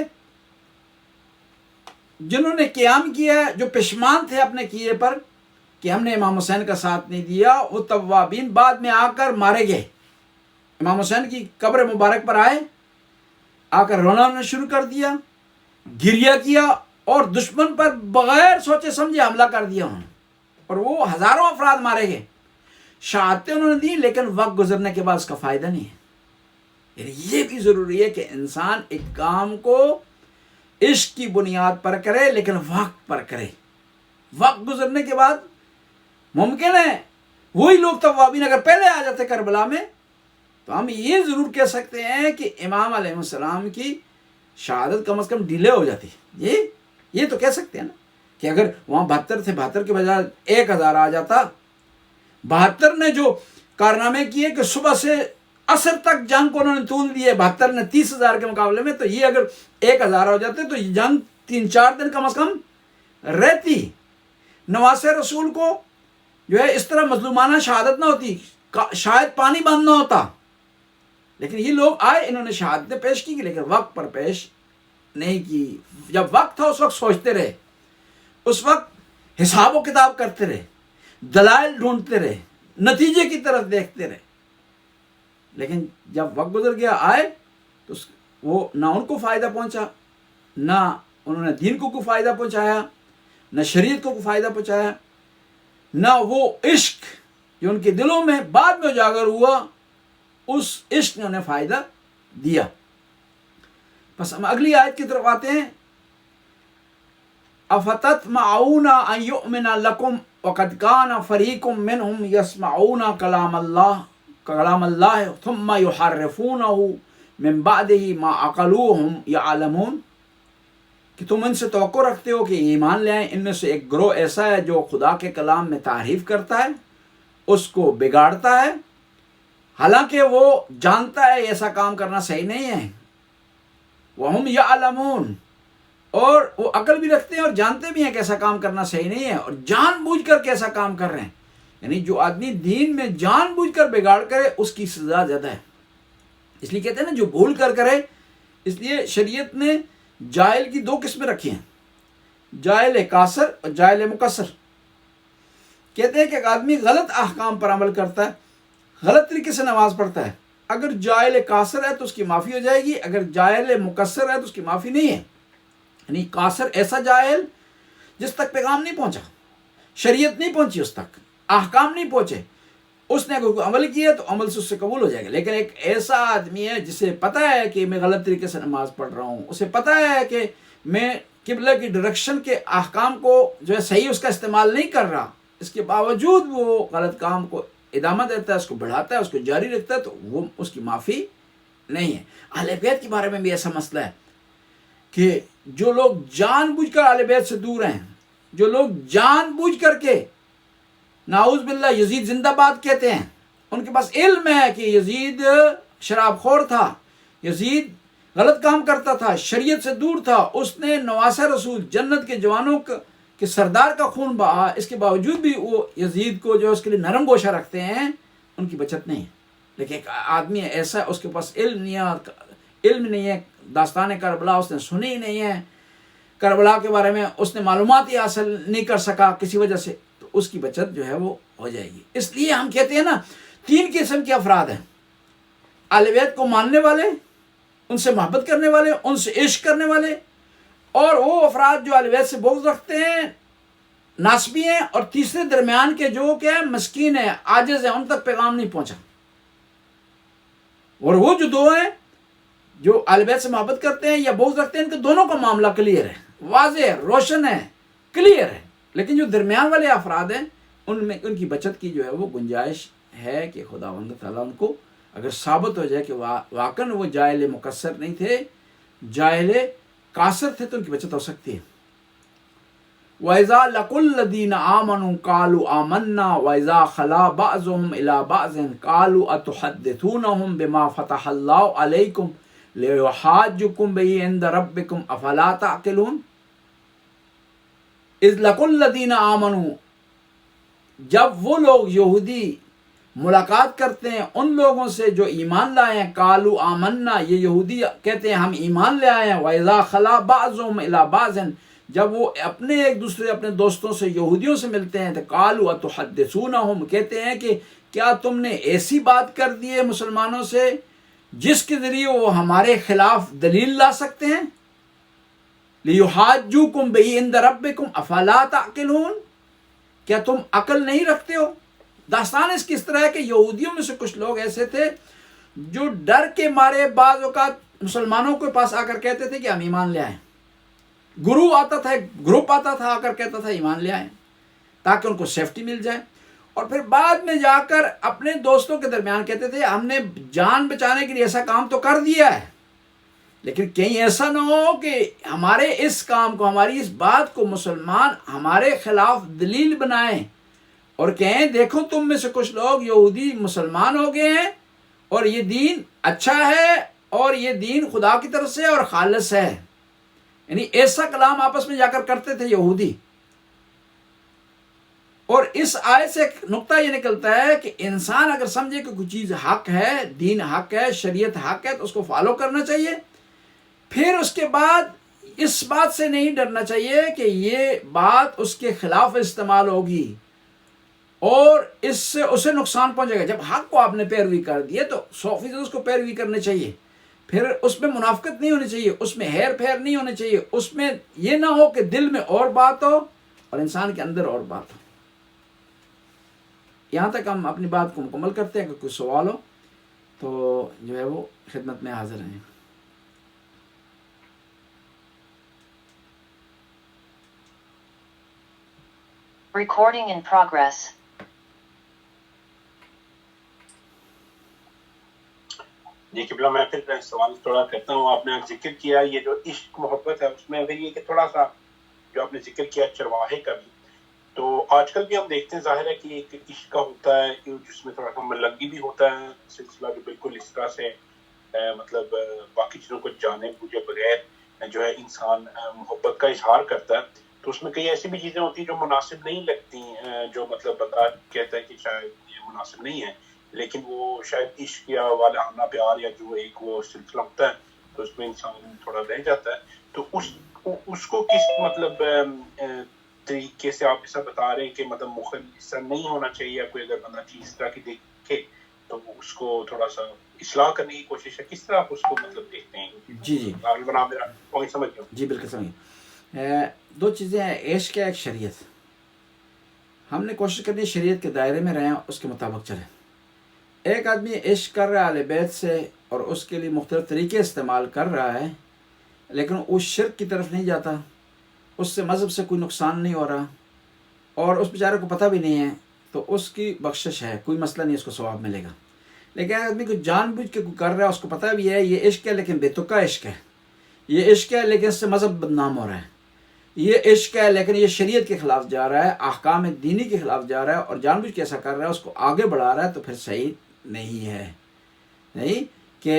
جنہوں نے قیام کیا، جو پشمان تھے اپنے کیے پر کہ ہم نے امام حسین کا ساتھ نہیں دیا، وہ توابین بعد میں آ کر مارے گئے. امام حسین کی قبر مبارک پر آئے، آ کر رونا شروع کر دیا، گریہ کیا، اور دشمن پر بغیر سوچے سمجھے حملہ کر دیا انہوں نے. اور وہ ہزاروں افراد مارے گئے. شہادتیں انہوں نے دی، لیکن وقت گزرنے کے بعد اس کا فائدہ نہیں ہے. یعنی یہ بھی ضروری ہے کہ انسان ایک کام کو عشق کی بنیاد پر کرے، لیکن وقت پر کرے. وقت گزرنے کے بعد ممکن ہے وہی لوگ توابین اگر پہلے آ جاتے کربلا میں تو ہم یہ ضرور کہہ سکتے ہیں کہ امام علیہ السلام کی شہادت کم از کم ڈیلے ہو جاتی. یہ تو کہہ سکتے ہیں نا کہ اگر وہاں 72 تھے، 72 کے بجائے 1000 آ جاتا. 72 نے جو کارنامے کیے کہ صبح سے عصر تک جنگ کو انہوں نے طول دیے، 72 نے 30,000 کے مقابلے میں، تو یہ اگر 1000 ہو جاتے تو یہ جنگ 3-4 دن کم از کم رہتی. نواسے رسول کو جو ہے اس طرح مظلومانہ شہادت نہ ہوتی، شاید پانی بند نہ ہوتا. لیکن یہ لوگ آئے، انہوں نے شہادتیں پیش کی لیکن وقت پر پیش نہیں کی. جب وقت تھا اس وقت سوچتے رہے، اس وقت حساب و کتاب کرتے رہے، دلائل ڈھونڈتے رہے، نتیجے کی طرف دیکھتے رہے. لیکن جب وقت گزر گیا، آئے تو وہ نہ ان کو فائدہ پہنچا، نہ انہوں نے دین کو کوئی فائدہ پہنچایا، نہ شریعت کو کوئی فائدہ پہنچایا، نہ وہ عشق جو ان کے دلوں میں بعد میں اجاگر ہوا اس عشق نے انہیں فائدہ دیا. بس ہم اگلی آیت کی طرف آتے ہیں. افتطمعون ان یؤمن لکم وقد کان فریق منہم یسمعون کلام اللہ ثم یحرفونہ من بعدہ ما عقلوہم یعلمون. کہ تم ان سے توقع رکھتے ہو کہ ایمان لے آئیں. ان میں سے ایک گروہ ایسا ہے جو خدا کے کلام میں تعریف کرتا ہے، اس کو بگاڑتا ہے، حالانکہ وہ جانتا ہے ایسا کام کرنا صحیح نہیں ہے. وَهُمْ يَعْلَمُونَ، اور وہ عقل بھی رکھتے ہیں اور جانتے بھی ہیں کہ ایسا کام کرنا صحیح نہیں ہے، اور جان بوجھ کر کیسا کام کر رہے ہیں. یعنی جو آدمی دین میں جان بوجھ کر بگاڑ کرے اس کی سزا زیادہ ہے. اس لیے کہتے ہیں نا جو بھول کر کرے. اس لیے شریعت نے جاہل کی 2 قسمیں رکھی ہیں، جاہل قاصر اور جاہل مقصر. کہتے ہیں کہ ایک آدمی غلط احکام پر عمل کرتا ہے، غلط طریقے سے نماز پڑھتا ہے، اگر جاہل قاصر ہے تو اس کی معافی ہو جائے گی، اگر جاہل مقصر ہے تو اس کی معافی نہیں ہے. یعنی قاصر ایسا جاہل جس تک پیغام نہیں پہنچا، شریعت نہیں پہنچی اس تک، احکام نہیں پہنچے، اس نے کوئی عمل کیا تو عمل سے اس سے قبول ہو جائے گا. لیکن ایک ایسا آدمی ہے جسے پتہ ہے کہ میں غلط طریقے سے نماز پڑھ رہا ہوں، اسے پتہ ہے کہ میں قبلہ کی ڈائریکشن کے احکام کو جو ہے صحیح اس کا استعمال نہیں کر رہا، اس کے باوجود وہ غلط کام کو ادامہ دیتا ہے، اس کو بڑھاتا ہے، اس کو جاری رکھتا ہے، تو وہ اس کی معافی نہیں ہے. اہل بیت کے بارے میں بھی ایسا مسئلہ ہے کہ جو لوگ جان بوجھ کر اہل بیت سے دور ہیں، جو لوگ جان بوجھ کر کے نعوذ باللہ یزید زندہ باد کہتے ہیں، ان کے پاس علم ہے کہ یزید شراب خور تھا، یزید غلط کام کرتا تھا، شریعت سے دور تھا، اس نے نواسہ رسول جنت کے جوانوں کے سردار کا خون بہا، اس کے باوجود بھی وہ یزید کو جو اس کے لیے نرم گوشہ رکھتے ہیں، ان کی بچت نہیں ہے. لیکن ایک آدمی ایسا اس کے پاس علم نہیں ہے، داستان کربلا اس نے سنی ہی نہیں ہے، کربلا کے بارے میں اس نے معلومات ہی حاصل نہیں کر سکا کسی وجہ سے، تو اس کی بچت جو ہے وہ ہو جائے گی. اس لیے ہم کہتے ہیں نا 3 قسم کے افراد ہیں: اہل بیت کو ماننے والے، ان سے محبت کرنے والے، ان سے عشق کرنے والے، اور وہ افراد جو اہل بیت سے بغض رکھتے ہیں، ناسبی ہیں، اور تیسرے درمیان کے جو کہ مسکین ہیں، عاجز ہیں، ان تک پیغام نہیں پہنچا. اور وہ جو 2 ہیں جو اہل بیت سے محبت کرتے ہیں یا بغض رکھتے ہیں، ان کے دونوں کا معاملہ کلیئر ہے، واضح ہے، روشن ہے، کلیئر ہے. لیکن جو درمیان والے افراد ہیں ان کی بچت کی جو ہے وہ گنجائش ہے کہ خداوند تعالیٰ ان کو اگر ثابت ہو جائے کہ واقعاً وہ جاہل مقصر نہیں تھے، جاہل قاصر تھے، تو ان کی بچت ہو سکتی ہے. وَإِذَا لَقُوا الَّذِينَ آمَنُوا قَالُوا آمَنَّا وَإِذَا خَلَا بَعْضُهُمْ إِلَىٰ بَعْضٍ قَالُوا أَتُحَدِّثُونَهُم بِمَا فَتَحَ اللَّهُ عَلَيْكُمْ لِيُحَاجُّكُم بِهِ عِندَ رَبِّكُمْ أَفَلَا تَعْقِلُونَ. اِذْ لَقُوا الَّذِينَ آمَنُوا، جب وہ لوگ یہودی ملاقات کرتے ہیں ان لوگوں سے جو ایمان لائے ہیں، قالوا آمنا، یہ یہودی کہتے ہیں ہم ایمان لے آئے ہیں، وَإِذَا خَلَا بَعْضُهُمْ إِلَىٰ بَعْضٍ، جب وہ اپنے دوستوں سے یہودیوں سے ملتے ہیں تو قالوا أَتُحَدِّثُونَهُم، کہتے ہیں کہ کیا تم نے ایسی بات کر دی ہے مسلمانوں سے جس کے ذریعے وہ ہمارے خلاف دلیل لا سکتے ہیں. لِيُحَاجُّوكُم بِهِ عِندَ رَبِّكُمْ أَفَلَا تَعْقِلُونَ، کیا تم عقل نہیں رکھتے ہو؟ داستان اس کس طرح ہے کہ یہودیوں میں سے کچھ لوگ ایسے تھے جو ڈر کے مارے بعض اوقات مسلمانوں کے پاس آ کر کہتے تھے کہ ہم ایمان لے آئیں. گروہ آتا تھا، ایک گروپ آتا تھا، آ کر کہتا تھا ایمان لے آئیں، تاکہ ان کو سیفٹی مل جائے. اور پھر بعد میں جا کر اپنے دوستوں کے درمیان کہتے تھے ہم نے جان بچانے کے لیے ایسا کام تو کر دیا ہے، لیکن کہیں ایسا نہ ہو کہ ہمارے اس کام کو، ہماری اس بات کو مسلمان ہمارے خلاف دلیل بنائیں اور کہیں دیکھو تم میں سے کچھ لوگ یہودی مسلمان ہو گئے ہیں اور یہ دین اچھا ہے اور یہ دین خدا کی طرف سے اور خالص ہے. یعنی ایسا کلام آپس میں جا کر کرتے تھے یہودی. اور اس آیت سے ایک نقطہ یہ نکلتا ہے کہ انسان اگر سمجھے کہ کوئی چیز حق ہے، دین حق ہے، شریعت حق ہے، تو اس کو فالو کرنا چاہیے. پھر اس کے بعد اس بات سے نہیں ڈرنا چاہیے کہ یہ بات اس کے خلاف استعمال ہوگی اور اس سے اسے نقصان پہنچے گا. جب حق کو آپ نے پیروی کر دی ہے تو 100% اس کو پیروی کرنی چاہیے. پھر اس میں منافقت نہیں ہونی چاہیے، اس میں ہیر پھیر نہیں ہونی چاہیے، اس میں یہ نہ ہو کہ دل میں اور بات ہو اور انسان کے اندر اور بات ہو. یہاں تک ہم اپنی بات کو مکمل کرتے ہیں. کہ کوئی سوال ہو تو جو ہے وہ خدمت میں حاضر ہیں. Recording in progress. جی قبلہ، میں پھر سوال تھوڑا کرتا ہوں. آپ نے ذکر کیا یہ جو عشق محبت ہے، اس میں اگر یہ کہ تھوڑا سا جو آپ نے ذکر کیا چرواہے کا بھی، تو آج کل بھی ہم دیکھتے ہیں ظاہر ہے کہ ایک عشق کا ہوتا ہے جس میں تھوڑا سا ملنگی بھی ہوتا ہے سلسلہ، جو بالکل اس طرح سے مطلب باقی چیزوں کو جانے بوجھے بغیر جو ہے انسان محبت کا اظہار کرتا ہے. تو اس میں کئی ایسی بھی چیزیں ہوتی ہیں جو مناسب نہیں لگتی، جو مطلب بندہ کہتا ہے کہ شاید یہ مناسب نہیں ہے، لیکن وہ شاید عشق یا والہانہ پیار یا جو ایک وہ سلسلہ ہوتا ہے تو اس میں انسان تھوڑا رہ جاتا ہے. تو اس کو کس مطلب طریقے سے آپ ایسا بتا رہے ہیں کہ مطلب مخلص نہیں ہونا چاہیے، کوئی اگر بندہ چیز اس طرح کی دیکھے تو اس کو تھوڑا سا اصلاح کرنے کی کوشش ہے، کس طرح آپ اس کو مطلب دیکھتے ہیں؟ جی میرا پوائنٹ سمجھ گیا. جی بالکل سمجھ. دو چیزیں ہیں، عشق ہے ایک شریعت. ہم نے کوشش کرنی ہے شریعت کے دائرے میں رہیں، اس کے مطابق چلیں. ایک آدمی عشق کر رہا ہے اہل بیت سے اور اس کے لیے مختلف طریقے استعمال کر رہا ہے، لیکن اس شرک کی طرف نہیں جاتا، اس سے مذہب سے کوئی نقصان نہیں ہو رہا اور اس بیچارے کو پتہ بھی نہیں ہے، تو اس کی بخشش ہے، کوئی مسئلہ نہیں، اس کو ثواب ملے گا. لیکن آدمی کو جان بوجھ کے کوئی کر رہا ہے، اس کو پتہ بھی ہے یہ عشق ہے لیکن بے تکا عشق ہے، یہ عشق ہے لیکن اس سے مذہب بدنام ہو رہا ہے، یہ عشق ہے لیکن یہ شریعت کے خلاف جا رہا ہے، احکام دینی کے خلاف جا رہا ہے اور جان بوجھ کے ایسا کر رہا ہے، اس کو آگے بڑھا رہا ہے، تو پھر صحیح نہیں ہے. نہیں کہ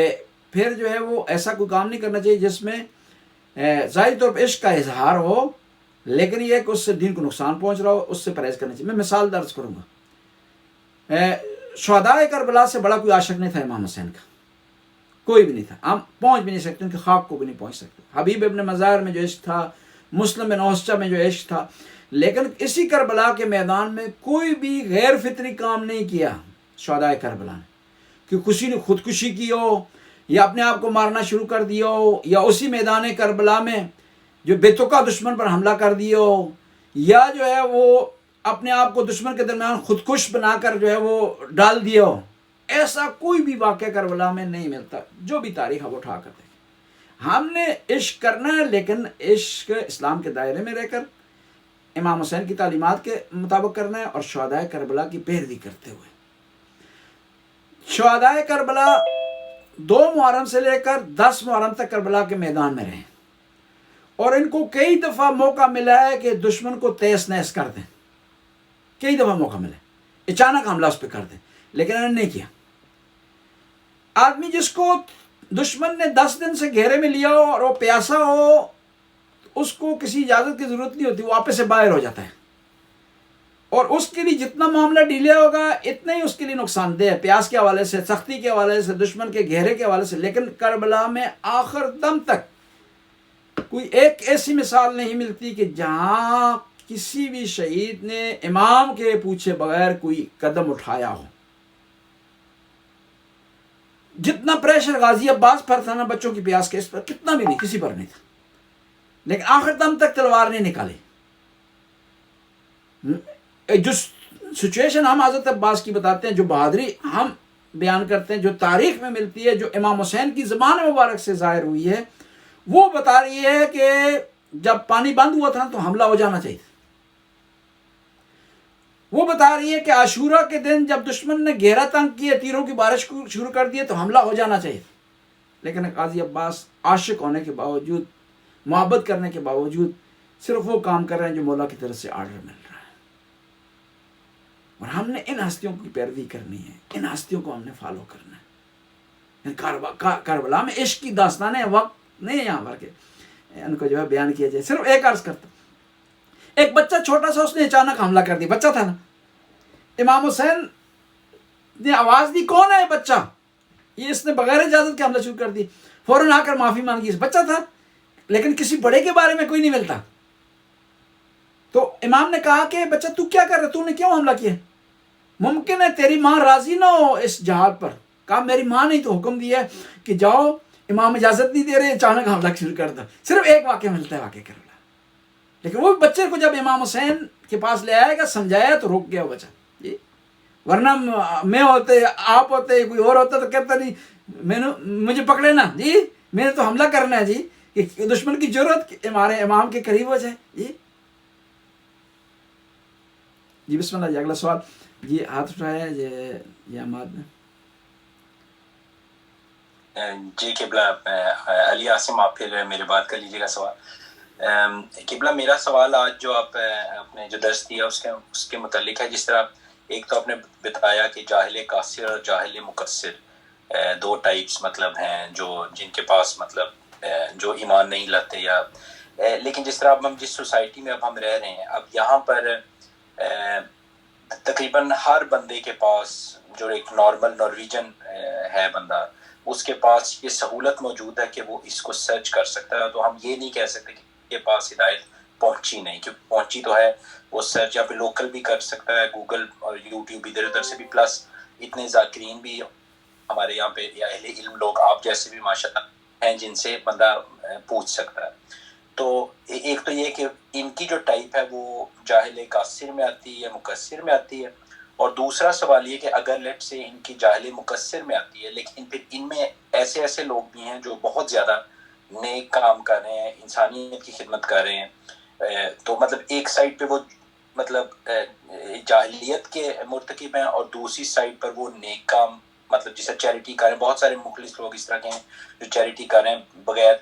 پھر جو ہے وہ ایسا کوئی کام نہیں کرنا چاہیے جس میں ظاہری طور پر عشق کا اظہار ہو لیکن یہ کہ اس سے دین کو نقصان پہنچ رہا ہو، اس سے پرہیز کرنا چاہیے. میں مثال درج کروں گا. شہدائے کربلا سے بڑا کوئی عاشق نہیں تھا امام حسین کا، کوئی بھی نہیں تھا. ہم پہنچ بھی نہیں سکتے، ان کے خواب کو بھی نہیں پہنچ سکتے. حبیب ابن مزار میں جو عشق تھا، مسلم بن اوسچہ میں جو عشق تھا، لیکن اسی کربلا کے میدان میں کوئی بھی غیر فطری کام نہیں کیا شہدائے کربلا نے، کہ کسی نے خودکشی کی ہو یا اپنے آپ کو مارنا شروع کر دیا ہو، یا اسی میدان کربلا میں جو بے تکا دشمن پر حملہ کر دیا ہو، یا جو ہے وہ اپنے آپ کو دشمن کے درمیان خودکش بنا کر جو ہے وہ ڈال دیا ہو. ایسا کوئی بھی واقعہ کربلا میں نہیں ملتا. جو بھی تاریخ ہے وہ اٹھا کر دیکھیں. ہم نے عشق کرنا ہے لیکن عشق اسلام کے دائرے میں رہ کر امام حسین کی تعلیمات کے مطابق کرنا ہے اور شہدائے کربلا کی پیروی کرتے ہوئے. شہدائے کربلا 2 محرم سے لے کر 10 محرم تک کربلا کے میدان میں رہیں اور ان کو کئی دفعہ موقع ملا ہے کہ دشمن کو تیس نیس کر دیں، کئی دفعہ موقع ملا ہے اچانک حملہ اس پہ کر دیں، لیکن انہوں نے نہیں کیا. آدمی جس کو دشمن نے 10 دن سے گھیرے میں لیا ہو اور وہ پیاسا ہو، اس کو کسی اجازت کی ضرورت نہیں ہوتی، وہ آپ سے باہر ہو جاتا ہے اور اس کے لیے جتنا معاملہ ڈیلے ہوگا اتنا ہی اس کے لیے نقصان دہ ہے، پیاس کے حوالے سے، سختی کے حوالے سے، دشمن کے گھیرے کے حوالے سے. لیکن کربلا میں آخر دم تک کوئی ایک ایسی مثال نہیں ملتی کہ جہاں کسی بھی شہید نے امام کے پوچھے بغیر کوئی قدم اٹھایا ہو. جتنا پریشر غازی عباس پر تھا نا بچوں کی پیاس کے، اس پر کتنا بھی نہیں، کسی پر نہیں تھا، لیکن آخر دم تک تلوار نہیں نکالی. جو سچویشن ہم حضرت عباس کی بتاتے ہیں، جو بہادری ہم بیان کرتے ہیں، جو تاریخ میں ملتی ہے، جو امام حسین کی زبان مبارک سے ظاہر ہوئی ہے، وہ بتا رہی ہے کہ جب پانی بند ہوا تھا تو حملہ ہو جانا چاہیے. وہ بتا رہی ہے کہ عاشورہ کے دن جب دشمن نے گھیرا تنگ کیا، تیروں کی بارش شروع کر دی تو حملہ ہو جانا چاہیے، لیکن قاضی عباس عاشق ہونے کے باوجود، محبت کرنے کے باوجود صرف وہ کام کر رہے ہیں جو مولا کی طرف سے آرڈر مل رہا ہے. اور ہم نے ان ہستیوں کی پیروی کرنی ہے، ان ہستیوں کو ہم نے فالو کرنا ہے. کربلا میں عشق کی داستانیں وقت نہیں ہے یہاں پر کہ ان کو جو ہے بیان کیا جائے. صرف ایک عرض کرتا، ایک بچہ چھوٹا سا، اس نے اچانک حملہ کر دیا، بچہ تھا نا. امام حسین نے آواز دی، کون ہے بچہ؟ یہ اس نے بغیر اجازت کے حملہ شروع کر دی. فوراً آ کر معافی مانگی. بچہ تھا لیکن کسی بڑے کے بارے میں کوئی نہیں ملتا. تو امام نے کہا کہ بچہ تو کیا کر رہا، تو نے کیوں حملہ کیا؟ ممکن ہے تیری ماں راضی نہ ہو اس جہاد پر. کہا میری ماں نے تو حکم دیا ہے کہ جاؤ، امام اجازت نہیں دے رہے، اچانک حملہ شروع کر دو. صرف ایک واقعہ ملتا ہے، واقعہ کربلا. لیکن وہ بچے کو جب امام حسین کے پاس لے آئے گا، سمجھایا تو رک گیا وہ بچہ. جی، ورنہ میں ہوتے، آپ ہوتے، کوئی اور ہوتا تو کہتا نہیں مجھے پکڑے نا جی، میں نے تو حملہ کرنا ہے جی، کہ دشمن کی ضرورت ہمارے امام کے قریب ہو جائے. جی بسم اللہ. جی اگلا سوال. جی ہاتھ اٹھایا ہے جی احمد نے. جی قبلہ علی عاصم، آپ پھر میرے بات کر لیجیے گا سوال. قبلہ میرا سوال آج جو آپ نے جو درس دیا اس کے متعلق ہے. جس طرح ایک تو آپ نے بتایا کہ جاہل قاصر اور جاہل مقصر دو ٹائپس مطلب ہیں جو جن کے پاس مطلب جو ایمان نہیں لاتے یا لیکن جس طرح اب ہم جس سوسائٹی میں اب ہم رہ رہے ہیں، اب یہاں پر تقریباً ہر بندے کے پاس جو ایک نارمل نارویجن ہے بندہ، اس کے پاس یہ سہولت موجود ہے کہ وہ اس کو سرچ کر سکتا ہے. تو ہم یہ نہیں کہہ سکتے کہ کے پاس ہدایت پہنچی نہیں، کیونکہ پہنچی تو ہے. وہ سرچ یا پہ لوکل بھی کر سکتا ہے، گوگل اور یوٹیوب ادھر ادھر سے بھی، پلس اتنے ذاکرین بھی ہمارے یہاں پہ یا اہل علم لوگ آپ جیسے بھی ماشاءاللہ ہیں جن سے بندہ پوچھ سکتا ہے. تو ایک تو یہ کہ ان کی جو ٹائپ ہے وہ جاہل قاصر میں آتی ہے یا مقصر میں آتی ہے، اور دوسرا سوال یہ کہ اگر لیٹ سے ان کی جاہل مقصر میں آتی ہے، لیکن پھر ان میں ایسے لوگ بھی ہیں جو بہت زیادہ نیک کام کر رہے ہیں، انسانیت کی خدمت کر رہے ہیں. تو مطلب ایک سائڈ پہ وہ مطلب جاہلیت کے مرتکب ہیں، اور دوسری سائڈ پر وہ نیک کام مطلب جسے چیریٹی کر رہے ہیں. بہت سارے مخلص لوگ اس طرح کے ہیں جو چیریٹی کر رہے ہیں بغیر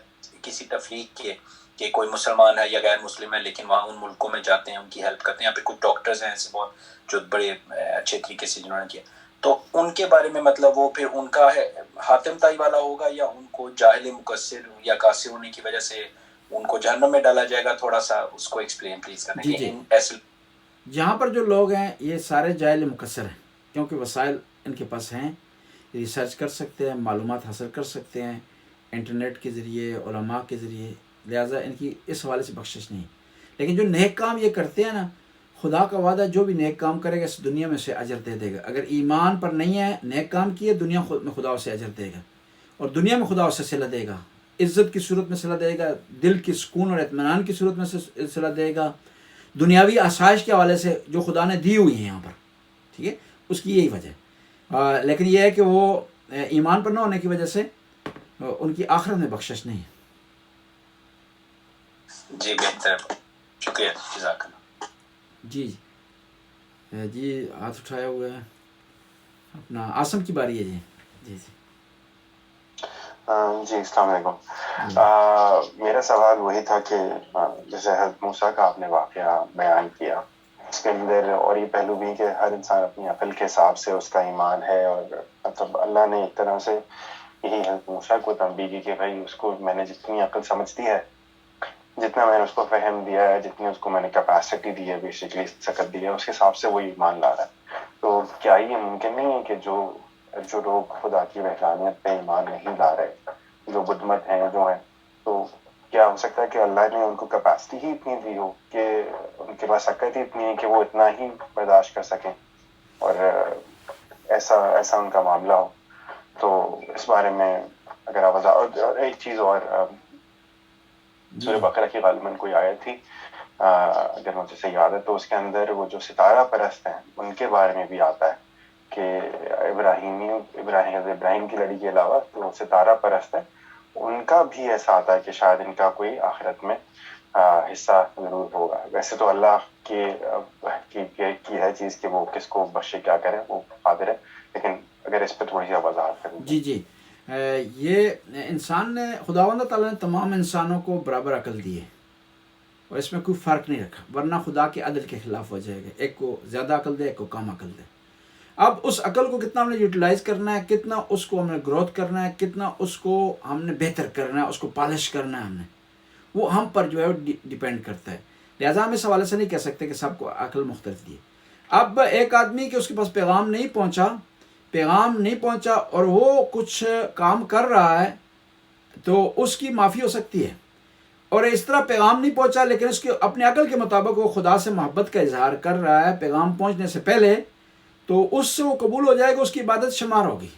کسی تفریق کے کہ کوئی مسلمان ہے یا غیر مسلم ہے، لیکن وہاں ان ملکوں میں جاتے ہیں، ان کی ہیلپ کرتے ہیں. یہاں پہ کچھ ڈاکٹرز ہیں ایسے بہت جو بڑے اچھے طریقے سے جنہوں نے کیا. تو ان کے بارے میں مطلب وہ پھر ان کا ہے حاتم طائی والا ہوگا، یا ان کو جاہل مقصر یا قاصر ہونے کی وجہ سے ان کو جہنم میں ڈالا جائے گا؟ تھوڑا سا اس کو ایکسپلین پلیز کریں. جی یہاں پر جو لوگ ہیں یہ سارے جاہل مقصر ہیں، کیونکہ وسائل ان کے پاس ہیں، ریسرچ کر سکتے ہیں، معلومات حاصل کر سکتے ہیں انٹرنیٹ کے ذریعے، علماء کے ذریعے، لہٰذا ان کی اس حوالے سے بخشش نہیں. لیکن جو نیک کام یہ کرتے ہیں نا، خدا کا وعدہ جو بھی نیک کام کرے گا اس دنیا میں اسے اجر دے دے گا. اگر ایمان پر نہیں ہے، نیک کام کیے، دنیا میں خدا اسے اجر دے گا، اور دنیا میں خدا اسے صلہ دے گا. عزت کی صورت میں صلہ دے گا، دل کی سکون اور اطمینان کی صورت میں صلہ دے گا، دنیاوی آسائش کے حوالے سے جو خدا نے دی ہوئی ہیں یہاں پر، ٹھیک ہے، اس کی یہی وجہ ہے. لیکن یہ ہے کہ وہ ایمان پر نہ ہونے کی وجہ سے ان کی آخرت میں بخشش نہیں ہے. جی بہتر، شکریہ، جزاک اللہ. جی جی ہاتھ اٹھایا ہوا ہے اپنا عاصم کی باری ہے. جی جی جی السلام علیکم. میرا سوال وہی تھا کہ جیسے حضرت موسیٰ کا آپ نے واقعہ بیان کیا، اس کے اندر اور یہ پہلو بھی کہ ہر انسان اپنی عقل کے حساب سے اس کا ایمان ہے، اور مطلب اللہ نے ایک طرح سے یہی حضرت موسیٰ کو تنبیہ کی کہ بھائی اس کو میں نے جتنی عقل سمجھتی ہے، جتنا میں نے اس کو فہم دیا ہے، جتنی اس کو میں نے کیپیسٹی دی ہے، بیسکلی سکت دی ہے، اس کے حساب سے وہ ایمان لا رہا ہے. تو کیا یہ ممکن نہیں ہے کہ جو لوگ خدا کی وحدانیت پہ ایمان نہیں لا رہے، جو بدھ مت ہیں جو ہیں، تو کیا ہو سکتا ہے کہ اللہ نے ان کو کیپیسٹی ہی اتنی دی ہو کہ ان کے پاس عقل ہی اتنی ہے کہ وہ اتنا ہی برداشت کر سکیں، اور ایسا ان کا معاملہ ہو؟ تو اس بارے میں اگر آپ اور ایک چیز اور، سورہ بقرہ کی غالباً کوئی آیت تھی اگر مجھے سے یاد ہے، تو اس کے اندر وہ جو ستارہ پرست ہیں ان کے بارے میں بھی آتا ہے کہ ابراہیم کی لڑی کے علاوہ تو ستارہ پرست ہے، ان کا بھی ایسا آتا ہے کہ شاید ان کا کوئی آخرت میں حصہ ضرور ہوگا. ویسے تو اللہ کی ہے چیز کہ وہ کس کو بخشے کیا کرے، وہ قادر ہے، لیکن اگر اس پہ تھوڑی سی وضاحت کریں. جی یہ انسان نے، خداوند تعالیٰ نے تمام انسانوں کو برابر عقل دی ہے اور اس میں کوئی فرق نہیں رکھا، ورنہ خدا کے عدل کے خلاف ہو جائے گا. ایک کو زیادہ عقل دے، ایک کو کم عقل دے. اب اس عقل کو کتنا ہم نے یوٹیلائز کرنا ہے، کتنا اس کو ہم نے گروتھ کرنا ہے، کتنا اس کو ہم نے بہتر کرنا ہے، اس کو پالش کرنا ہے ہم نے، وہ ہم پر جو ہے ڈیپینڈ کرتا ہے. لہٰذا ہم اس حوالے سے نہیں کہہ سکتے کہ سب کو عقل مختلف دی. اب ایک آدمی کہ اس کے پاس پیغام نہیں پہنچا اور وہ کچھ کام کر رہا ہے تو اس کی معافی ہو سکتی ہے. اور اس طرح پیغام نہیں پہنچا لیکن اس کے اپنے عقل کے مطابق وہ خدا سے محبت کا اظہار کر رہا ہے پیغام پہنچنے سے پہلے، تو اس سے وہ قبول ہو جائے گا، اس کی عبادت شمار ہوگی،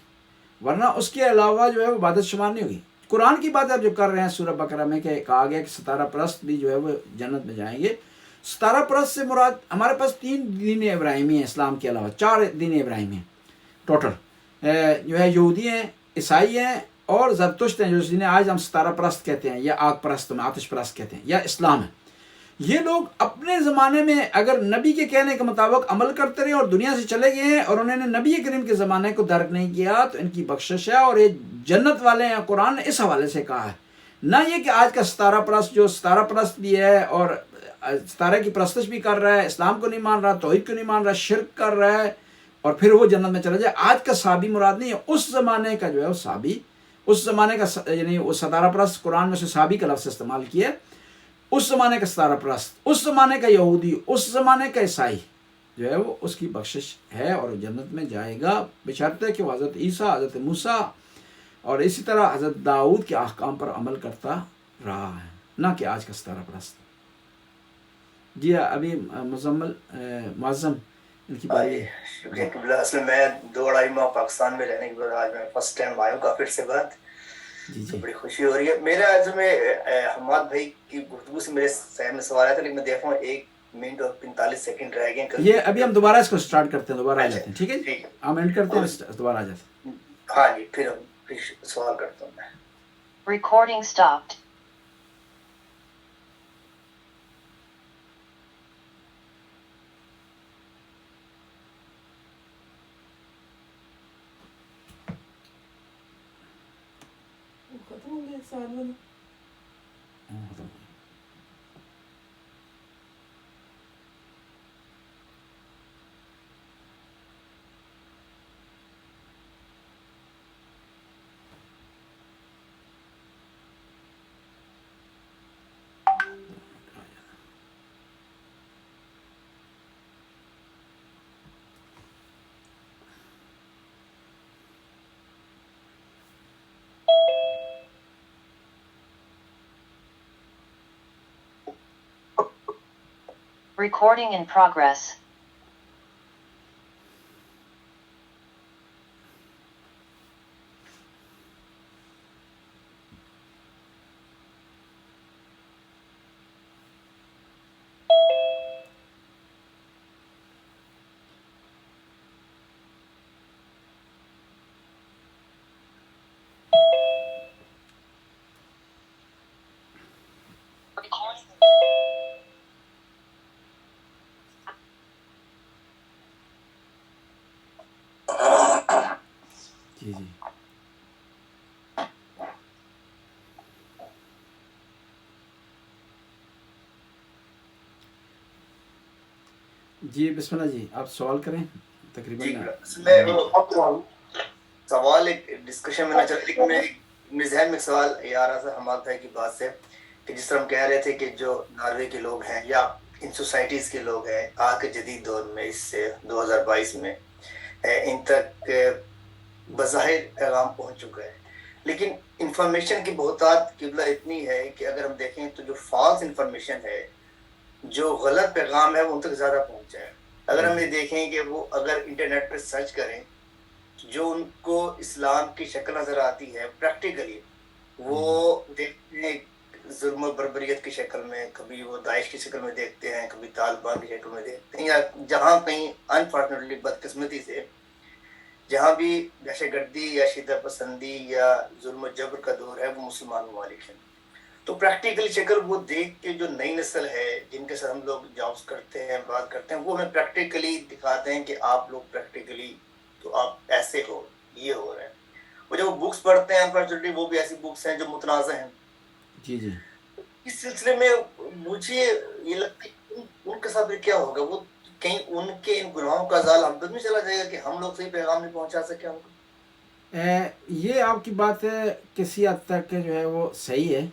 ورنہ اس کے علاوہ جو ہے وہ عبادت شمار نہیں ہوگی. قرآن کی بات آپ جو کر رہے ہیں سورہ بقرہ میں کہ کہا گیا کہ ستارہ پرست بھی جو ہے وہ جنت میں جائیں گے. ستارہ پرست سے مراد ہمارے پاس 3 دین ابراہیمی ہیں اسلام کے علاوہ، 4 دین ابراہیمی ہیں ٹوٹل، جو ہے یہودی ہیں، عیسائی ہیں اور زرتشت ہیں، جنہیں آج ہم ستارہ پرست کہتے ہیں یا آگ پرست میں آتش پرست کہتے ہیں، یا اسلام ہے. یہ لوگ اپنے زمانے میں اگر نبی کے کہنے کے مطابق عمل کرتے رہے اور دنیا سے چلے گئے ہیں اور انہوں نے نبی کریم کے زمانے کو درک نہیں کیا تو ان کی بخشش ہے اور یہ جنت والے ہیں. قرآن نے اس حوالے سے کہا ہے، نہ یہ کہ آج کا ستارہ پرست جو ستارہ پرست بھی ہے اور ستارے کی پرستش بھی کر رہا ہے، اسلام کو نہیں مان رہا، توحید کو نہیں مان رہا، شرک کر رہا ہے اور پھر وہ جنت میں چلا جائے. آج کا صحابی مراد نہیں ہے، اس زمانے کا جو ہے وہ صحابی، اس زمانے کا یعنی وہ ستارہ پرست قرآن میں سے صحابی کا لفظ استعمال کیا، اس زمانے کا ستارہ پرست، اس زمانے کا یہودی، اس زمانے کا عیسائی جو ہے وہ اس کی بخشش ہے اور جنت میں جائے گا، بشرطے کہ وہ حضرت عیسیٰ، حضرت موسیٰ اور اسی طرح حضرت داؤد کے احکام پر عمل کرتا رہا ہے، نہ کہ آج کا ستارہ پرست. جی ابھی مزمل معظم ان کی باری. شکریہ قبلہ. اصل میں 2-2.5 ماہ پاکستان میں رہنے کے بعد آج میں فرسٹ ٹائم آیا ہوں کافی عرصے بعد، تو بڑی خوشی ہو رہی ہے. میرے آج میں حماد بھائی کی گفتگو سے میرے ذہن میں سوال آیا تھا، لیکن میں دیکھ رہا ہوں 1 منٹ اور 45 سیکنڈ رہ گئے. یہ ابھی ہم دوبارہ اس کو سٹارٹ کرتے ہیں، دوبارہ آ جاتے ہیں، ٹھیک ہے جی، ہم اینڈ کرتے ہیں، دوبارہ آ جاتے ہیں. ہاں جی، پھر سوال کرتا ہوں میں. Recording stopped. ختم ہو گیا سوال والا. Recording in progress. جی جی بسم اللہ جی، آپ سوال کریں. تقریباً سوال ایک ڈسکشن میں نہ چل، لیکن میرے ذہن میں سوال یہ آ رہا تھا حماد بھائی کی بات سے کہ جس طرح ہم کہہ رہے تھے کہ جو ناروے کے لوگ ہیں یا ان سوسائٹیز کے لوگ ہیں آج کے جدید دور میں، اس سے 2022 میں ان تک بظاہر پیغام پہنچ چکا ہے، لیکن انفارمیشن کی بہتات قبلہ اتنی ہے کہ اگر ہم دیکھیں تو جو فالس انفارمیشن ہے، جو غلط پیغام ہے، وہ ان تک زیادہ پہنچا ہے. اگر ہم یہ دیکھیں کہ وہ اگر انٹرنیٹ پہ سرچ کریں، جو ان کو اسلام کی شکل نظر آتی ہے پریکٹیکلی، وہ دیکھتے ہیں ظلم و بربریت کی شکل میں، کبھی وہ داعش کی شکل میں دیکھتے ہیں، کبھی طالبان کی شکل میں دیکھتے ہیں، یا جہاں کہیں انفارچونیٹلی بدقسمتی سے جہاں بھی دہشت گردی یا شدت پسندی یا ظلم و جبر کا دور ہے، وہ مسلمان ممالک ہیں. تو پریکٹیکلی شکل وہ دیکھ کے جو نئی نسل ہے جن کے ساتھ ہم لوگ جابس کرتے ہیں بات کرتے ہیں وہ ہمیں پریکٹیکلی دکھاتے ہیں کہ آپ لوگ پریکٹیکلی تو آپ ایسے ہو یہ ہو رہے ہیں. وہ جب بکس پڑھتے ہیں انفارچونیٹلی وہ بھی ایسی بکس ہیں جو متنازع ہیں. جی جی اس سلسلے میں مجھے یہ لگتا ہے کہ ان کے ساتھ کیا ہوگا, وہ کہیں ان کے ان گناہوں کا زال ہم تک نہیں چلا جائے گا کہ ہم لوگ صحیح پیغام نہیں پہنچا سکے ہم کو. یہ آپ کی بات کسی حد تک جو ہے وہ صحیح ہے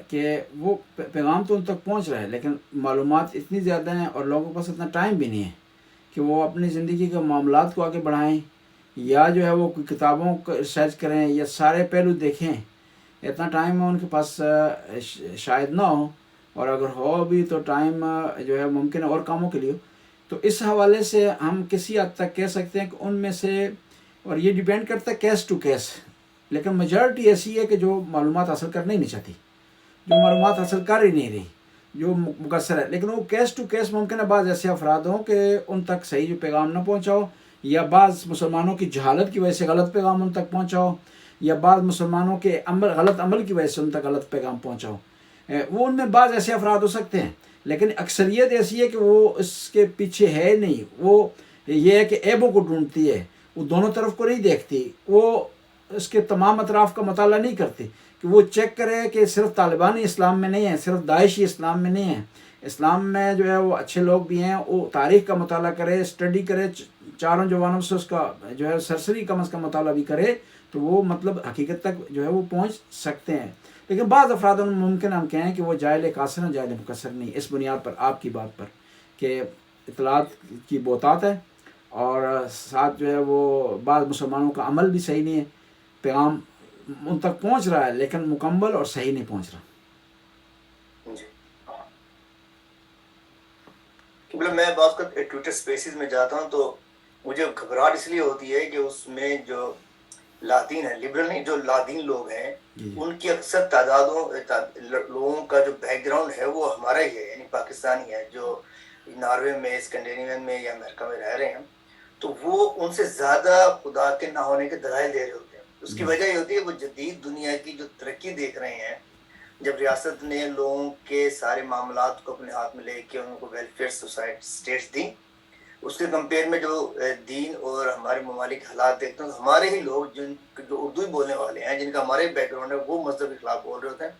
کہ وہ پیغام تو ان تک پہنچ رہا ہے, لیکن معلومات اتنی زیادہ ہیں اور لوگوں کے پاس اتنا ٹائم بھی نہیں ہے کہ وہ اپنی زندگی کے معاملات کو آگے بڑھائیں یا جو ہے وہ کوئی کتابوں کو ریسرچ کریں یا سارے پہلو دیکھیں. اتنا ٹائم ان کے پاس شاید نہ ہو, اور اگر ہو بھی تو ٹائم جو ہے ممکن ہے اور کاموں کے لیے ہو. تو اس حوالے سے ہم کسی حد تک کہہ سکتے ہیں کہ ان میں سے, اور یہ ڈیپینڈ کرتا ہے کیس ٹو کیس, لیکن میجارٹی ایسی ہے کہ جو معلومات حاصل کرنا ہی نہیں چاہتی, جو معلومات حاصل کر ہی نہیں رہی, جو مقصر ہے. لیکن وہ کیس ٹو کیس ممکن ہے بعض ایسے افراد ہوں کہ ان تک صحیح جو پیغام نہ پہنچاؤ, یا بعض مسلمانوں کی جہالت کی وجہ سے غلط پیغام ان تک پہنچاؤ, یا بعض مسلمانوں کے غلط عمل کی وجہ سے ان تک غلط پیغام پہنچاؤ. وہ ان میں بعض ایسے افراد ہو سکتے ہیں, لیکن اکثریت ایسی ہے کہ وہ اس کے پیچھے ہے نہیں. وہ یہ ہے کہ عیبوں کو ڈھونڈتی ہے, وہ دونوں طرف کو نہیں دیکھتی, وہ اس کے تمام اطراف کا مطالعہ نہیں کرتی کہ وہ چیک کرے کہ صرف طالبان ہی اسلام میں نہیں ہیں, صرف داعش ہی اسلام میں نہیں ہیں, اسلام میں جو ہے وہ اچھے لوگ بھی ہیں. وہ تاریخ کا مطالعہ کرے, اسٹڈی کرے, چاروں جوانوں سے اس کا جو ہے سرسری کم از کم مطالعہ بھی کرے, تو وہ مطلب حقیقت تک جو ہے وہ پہنچ سکتے ہیں. لیکن بعض افراد ممکن ہم کہیں کہ وہ جاہل قاصر ہیں, جاہل مقصر نہیں. اس بنیاد پر آپ کی بات پر کہ اطلاعات کی بہتات ہے, اور ساتھ جو ہے وہ بعض مسلمانوں کا عمل بھی صحیح نہیں ہے, پیغام ان تک پہنچ رہا ہے لیکن مکمل اور صحیح نہیں پہنچ رہا. جی مطلب میں بعض کا ٹویٹر اسپیسیز میں جاتا ہوں تو مجھے گھبراہٹ اس لیے ہوتی ہے کہ اس میں جو لادین ہیں, لبرل نہیں, جو لادین لوگ ہیں ان کی اکثر تعدادوں لوگوں کا جو بیک گراؤنڈ ہے وہ ہمارا ہی ہے, یعنی پاکستانی ہے, جو ناروے میں, اسکینڈینیوین میں یا امریکہ میں رہ رہے ہیں. تو وہ ان سے زیادہ خدا کے نہ ہونے کے دلائل دے رہے ہوتے ہیں. اس کی وجہ یہ ہوتی ہے وہ جدید دنیا کی جو ترقی دیکھ رہے ہیں, جب ریاست نے لوگوں کے سارے معاملات کو اپنے ہاتھ میں لے کے ان کو ویلفیئر سوسائٹی اسٹیٹس دی, اس کے کمپیئر میں جو دین اور ہمارے ممالک حالات دیکھتے ہیں, ہمارے ہی لوگ جو اردو ہی بولنے والے ہیں, جن کا ہمارے بیک گراؤنڈ ہے, وہ مذہب کے خلاف بول رہے ہوتے ہیں.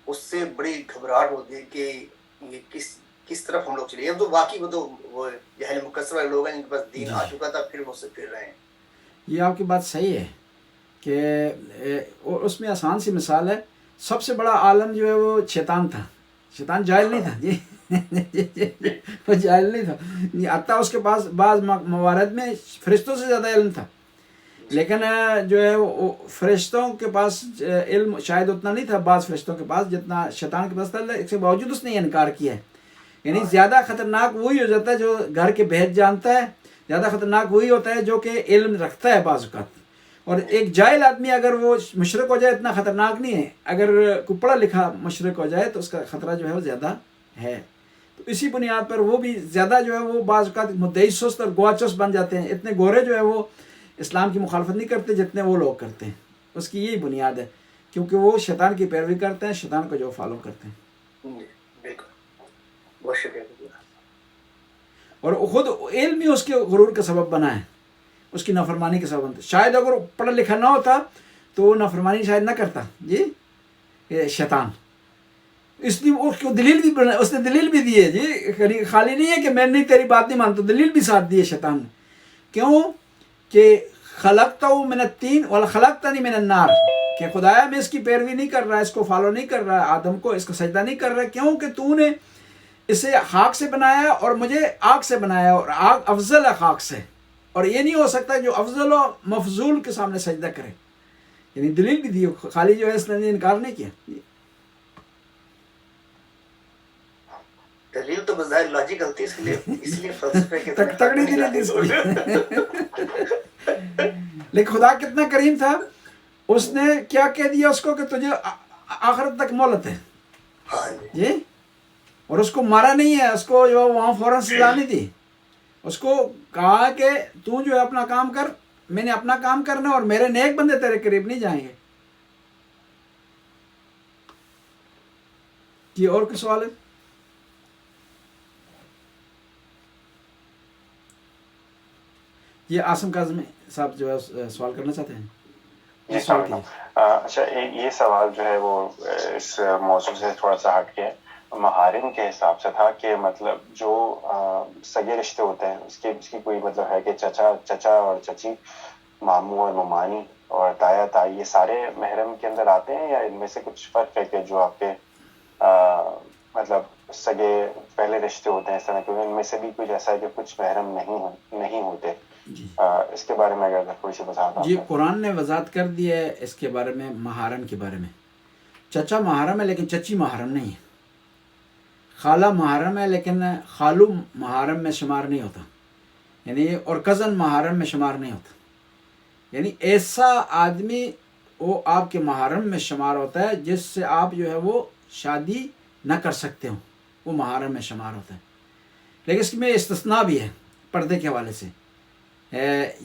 اس سے بڑی گھبراہٹ ہوتی ہے کہ یہ کس طرف ہم لوگ چلے. اب تو واقعی وہ جہل مقصر والے لوگ ہیں جن کے پاس دین آ چکا تھا, پھر وہ سے پھر رہے ہیں. یہ آپ کی بات صحیح ہے کہ اور اس میں آسان سی مثال ہے, سب سے بڑا عالم جو ہے وہ شیطان تھا. شیطان جاہل نہیں تھا جی, وہ جاہل نہیں تھا. حتیٰ اس کے پاس بعض موارد میں فرشتوں سے زیادہ علم تھا, لیکن جو ہے وہ فرشتوں کے پاس علم شاید اتنا نہیں تھا بعض فرشتوں کے پاس جتنا شیطان کے پاس تھا. اس کے باوجود اس نے انکار کیا ہے. یعنی زیادہ خطرناک وہی ہو جاتا ہے جو گھر کے بھید جانتا ہے, زیادہ خطرناک وہی ہوتا ہے جو کہ علم رکھتا ہے بعض اوقات. اور ایک جاہل آدمی اگر وہ مشرک ہو جائے اتنا خطرناک نہیں ہے, اگر کوئی پڑھا لکھا مشرک ہو جائے تو اس کا خطرہ جو ہے وہ زیادہ ہے. تو اسی بنیاد پر وہ بھی زیادہ جو ہے وہ بعض اوقات مدعی سست اور گواچس بن جاتے ہیں. اتنے گورے جو ہے وہ اسلام کی مخالفت نہیں کرتے جتنے وہ لوگ کرتے ہیں. اس کی یہی بنیاد ہے, کیونکہ وہ شیطان کی پیروی کرتے ہیں, شیطان کو جو فالو کرتے ہیں. بالکل, بہت شکریہ. اور خود علم ہی اس کے غرور کا سبب بنا ہے, اس کی نافرمانی کا سبب بنتا. شاید اگر پڑھا لکھا نہ ہوتا تو وہ نافرمانی شاید نہ کرتا. جی شیطان اس لیے اس کو دلیل بھی اس نے دلیل بھی دی ہے جی, خالی نہیں ہے کہ میں نہیں تیری بات نہیں مانتا, دلیل بھی ساتھ دی ہے شیطان نے. کیوں کہ خلقتہ من الطین وخلقتنی من النار, کہ خدایا میں اس کی پیروی نہیں کر رہا, اس کو فالو نہیں کر رہا, آدم کو اس کا سجدہ نہیں کر رہا, کیوں کہ تو نے اسے خاک سے بنایا اور مجھے آگ سے بنایا, اور آگ افضل ہے خاک سے, اور یہ نہیں ہو سکتا جو افضل و مفضول کے سامنے سجدہ کرے. یعنی دلیل بھی دی, خالی جو ہے اس نے انکار نہیں کیا. دلیل تو بظاہر لاجیکل تھی, اس لیے فلسفے کے تکڑی دلیل تھی. لیکن خدا کتنا کریم تھا, اس نے کیا کہہ دیا اس کو کہ تجھے آخرت تک مہلت ہے جی, اور اس کو مارا نہیں ہے, اس کو جو وہاں فوراً سزا نہیں دی. اس کو کہا کہ تو جو ہے اپنا کام کر, میں نے اپنا کام کرنا, اور میرے نیک بندے تیرے قریب نہیں جائیں گے. جی اور کوئی سوال ہے؟ یہ آسم کاظمی صاحب جو ہے سوال کرنا چاہتے ہیں؟ جی سوال کیجیے۔ اچھا یہ سوال جو ہے وہ اس موضوع سے تھوڑا سا ہٹ کے محارم کے حساب سے تھا کہ مطلب جو سگے رشتے ہوتے ہیں اس کی کوئی مطلب ہے کہ چچا اور چچی، ماموں اور ممانی اور تایا تائی، یہ سارے محرم کے اندر آتے ہیں، یا ان میں سے کچھ فرق ہے کہ جو آپ کے مطلب سگے پہلے رشتے ہوتے ہیں اس طرح، کیونکہ ان میں سے بھی کچھ ایسا ہے کہ کچھ محرم نہیں ہوتے؟ جی اس کے بارے میں اگر تھوڑی سی وضاحت۔ جی قرآن نے وضاحت کر دی ہے اس کے بارے میں، محارم کے بارے میں۔ چچا محرم ہے لیکن چچی محرم نہیں ہے، خالہ محرم ہے لیکن خالو محرم میں شمار نہیں ہوتا، یعنی اور کزن محرم میں شمار نہیں ہوتا، یعنی ایسا آدمی وہ آپ کے محرم میں شمار ہوتا ہے جس سے آپ جو ہے وہ شادی نہ کر سکتے ہو، وہ محرم میں شمار ہوتا ہے۔ لیکن اس میں استثناء بھی ہے پردے کے حوالے سے،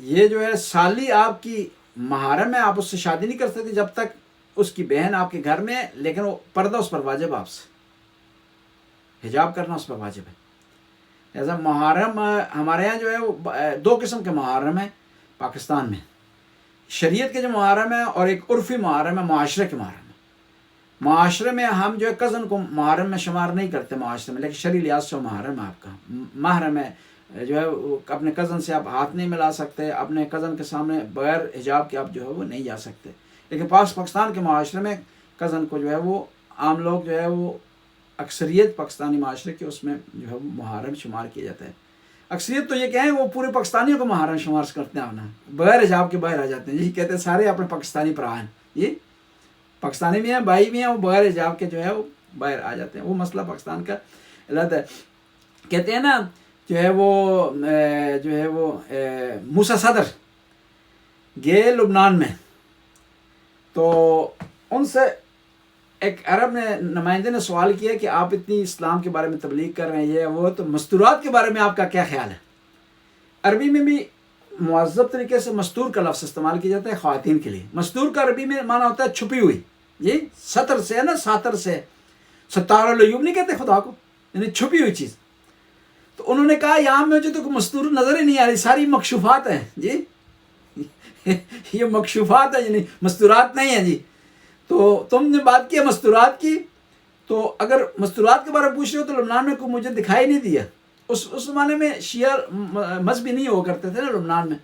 یہ جو ہے سالی آپ کی محرم ہے، آپ اس سے شادی نہیں کر سکتے جب تک اس کی بہن آپ کے گھر میں ہے، لیکن وہ پردہ اس پر واجب، آپ سے حجاب کرنا اس پر واجب ہے۔ لہٰذا محرم ہمارے یہاں جو ہے وہ دو قسم کے محرم ہیں پاکستان میں، شریعت کے جو محرم ہے اور ایک عرفی محرم ہے، معاشرے کے محرم ہے۔ معاشرے میں ہم جو ہے کزن کو محرم میں شمار نہیں کرتے معاشرے میں، لیکن شرعی لحاظ سے محرم ہے، آپ کا محرم ہے، جو ہے اپنے کزن سے آپ ہاتھ نہیں ملا سکتے، اپنے کزن کے سامنے بغیر حجاب کے آپ جو ہے وہ نہیں جا سکتے۔ لیکن پاکستان کے معاشرے میں کزن کو جو ہے وہ عام لوگ جو ہے وہ اکثریت پاکستانی معاشرے کے اس میں جو ہے وہ محرم شمار کیا جاتا ہے۔ اکثریت تو یہ کہیں وہ پورے پاکستانیوں کو محرم شمار کرتے ہیں، اپنا بغیر حجاب کے باہر آ جاتے ہیں، یہی کہتے ہیں سارے اپنے پاکستانی بھرا ہیں، یہ پاکستانی بھی ہیں، بھائی بھی ہیں، وہ بغیر حجاب کے جو ہے وہ باہر آ جاتے ہیں۔ وہ مسئلہ پاکستان کا علت ہے۔ کہتے ہیں نا جو ہے وہ موسیٰ صدر گئے لبنان میں، تو ان سے ایک عرب نے نمائندے نے سوال کیا کہ آپ اتنی اسلام کے بارے میں تبلیغ کر رہے ہیں یہ وہ، تو مستورات کے بارے میں آپ کا کیا خیال ہے؟ عربی میں بھی مہذب طریقے سے مستور کا لفظ استعمال کیا جاتا ہے خواتین کے لیے۔ مستور کا عربی میں معنی ہوتا ہے چھپی ہوئی، یہ سطر سے ہے نا، ساتر سے، ستار العیوب نہیں کہتے خدا کو، یعنی چھپی ہوئی چیز۔ تو انہوں نے کہا یہاں میں جو تو مستور نظر ہی نہیں آ رہی، ساری مکشوفات ہیں جی، یہ مکشوفات ہیں، یعنی مستورات نہیں ہیں جی۔ تو تم نے بات کی مستورات کی، تو اگر مستورات کے بارے میں پوچھ رہے ہو تو لبنان میں کوئی مجھے دکھائی نہیں دیا۔ اس زمانے میں شیعہ مذہبی نہیں ہوا کرتے تھے نا لبنان میں،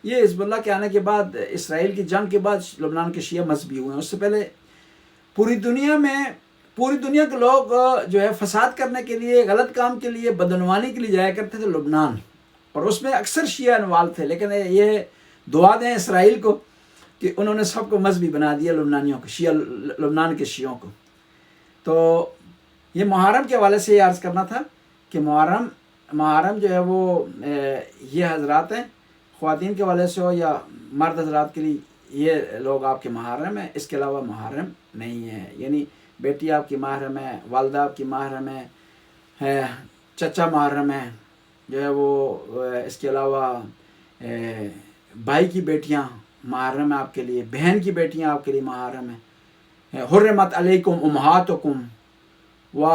یہ حزب اللہ کے آنے کے بعد، اسرائیل کی جنگ کے بعد لبنان کے شیعہ مذہبی ہوئے ہیں۔ اس سے پہلے پوری دنیا کے لوگ جو ہے فساد کرنے کے لیے، غلط کام کے لیے، بدعنوانی کے لیے جایا کرتے تھے لبنان، اور اس میں اکثر شیعہ انوالو تھے۔ لیکن یہ دعا دیں اسرائیل کو کہ انہوں نے سب کو مذہبی بنا دیا، لبنانیوں کو، شیعہ لبنان کے شیعوں کو۔ تو یہ محرم کے حوالے سے یہ عرض کرنا تھا کہ محرم جو ہے وہ یہ حضرات ہیں، خواتین کے حوالے سے ہو یا مرد حضرات کے لیے، یہ لوگ آپ کے محرم ہیں، اس کے علاوہ محرم نہیں ہے۔ یعنی بیٹی آپ کی محرم ہے، والدہ آپ کی محرم ہے، چچا محرم ہے جو ہے وہ، اس کے علاوہ بھائی کی بیٹیاں محرم ہے آپ کے لیے، بہن کی بیٹیاں آپ کے لیے محرم ہیں۔ حرمت علیکم امہاتکم و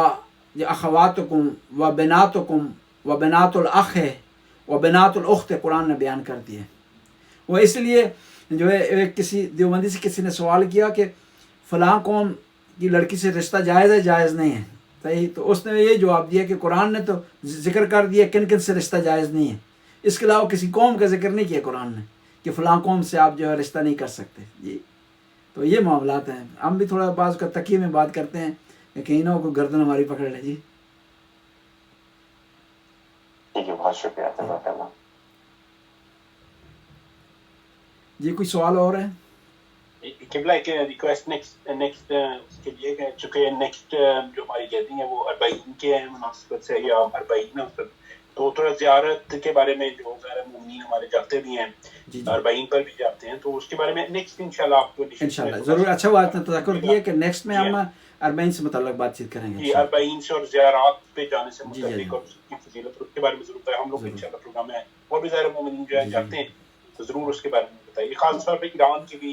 اخواتکم و بناتکم و بنات الاخ و بنات الاخت، قرآن نے بیان کر دی ہے۔ وہ اس لیے جو ہے کسی دیوبندی سے کسی نے سوال کیا کہ فلاں قوم کی لڑکی سے رشتہ جائز ہے، جائز نہیں ہے، صحیح؟ تو اس نے یہ جواب دیا کہ قرآن نے تو ذکر کر دیا کن کن سے رشتہ جائز نہیں ہے، اس کے علاوہ کسی قوم کا ذکر نہیں کیا قرآن نے کہ فلاں قوم سے آپ جو ہے رشتہ نہیں کر سکتے جی۔ تو یہ معاملات ہیں۔ ہم بھی تھوڑا بعض کا تقیہ میں بات کرتے ہیں کہ کہیں نہ کوئی گردن ہماری پکڑ لے جی۔ ٹھیک ہے، بہت شکریہ جزاک اللہ۔ جی کوئی سوال اور ہے؟ قبلہ ایک ریکویسٹ نیکسٹ اس کے لیے کہ چونکہ نیکسٹ جو ہماری گیدرنگ ہے وہ اربعین کے مناسبت سے، یا اربعین تو تھوڑا زیارت کے بارے میں جو غیر مومنین ہمارے جاتے بھی ہیں، اربعین پر بھی جاتے ہیں، تو اس کے بارے میں نیکسٹ انشاءاللہ آپ کو انشاءاللہ ضرور۔ اچھا ہوا آپ نے تذکر کیا کہ نیکسٹ میں ہم اربعین سے متعلق بات چیت کریں گے، جی اربعین سے اور زیارات پہ جانے سے متعلق اور اس کی فضیلت، اس کے بارے میں ضرور ہے۔ ہم لوگ انشاءاللہ پروگرام میں اور بھی غیر مومنین جو ہیں جاتے ہیں تو ضرور اس کے بارے میں بتائیے، خاص طور پہ ایران کی بھی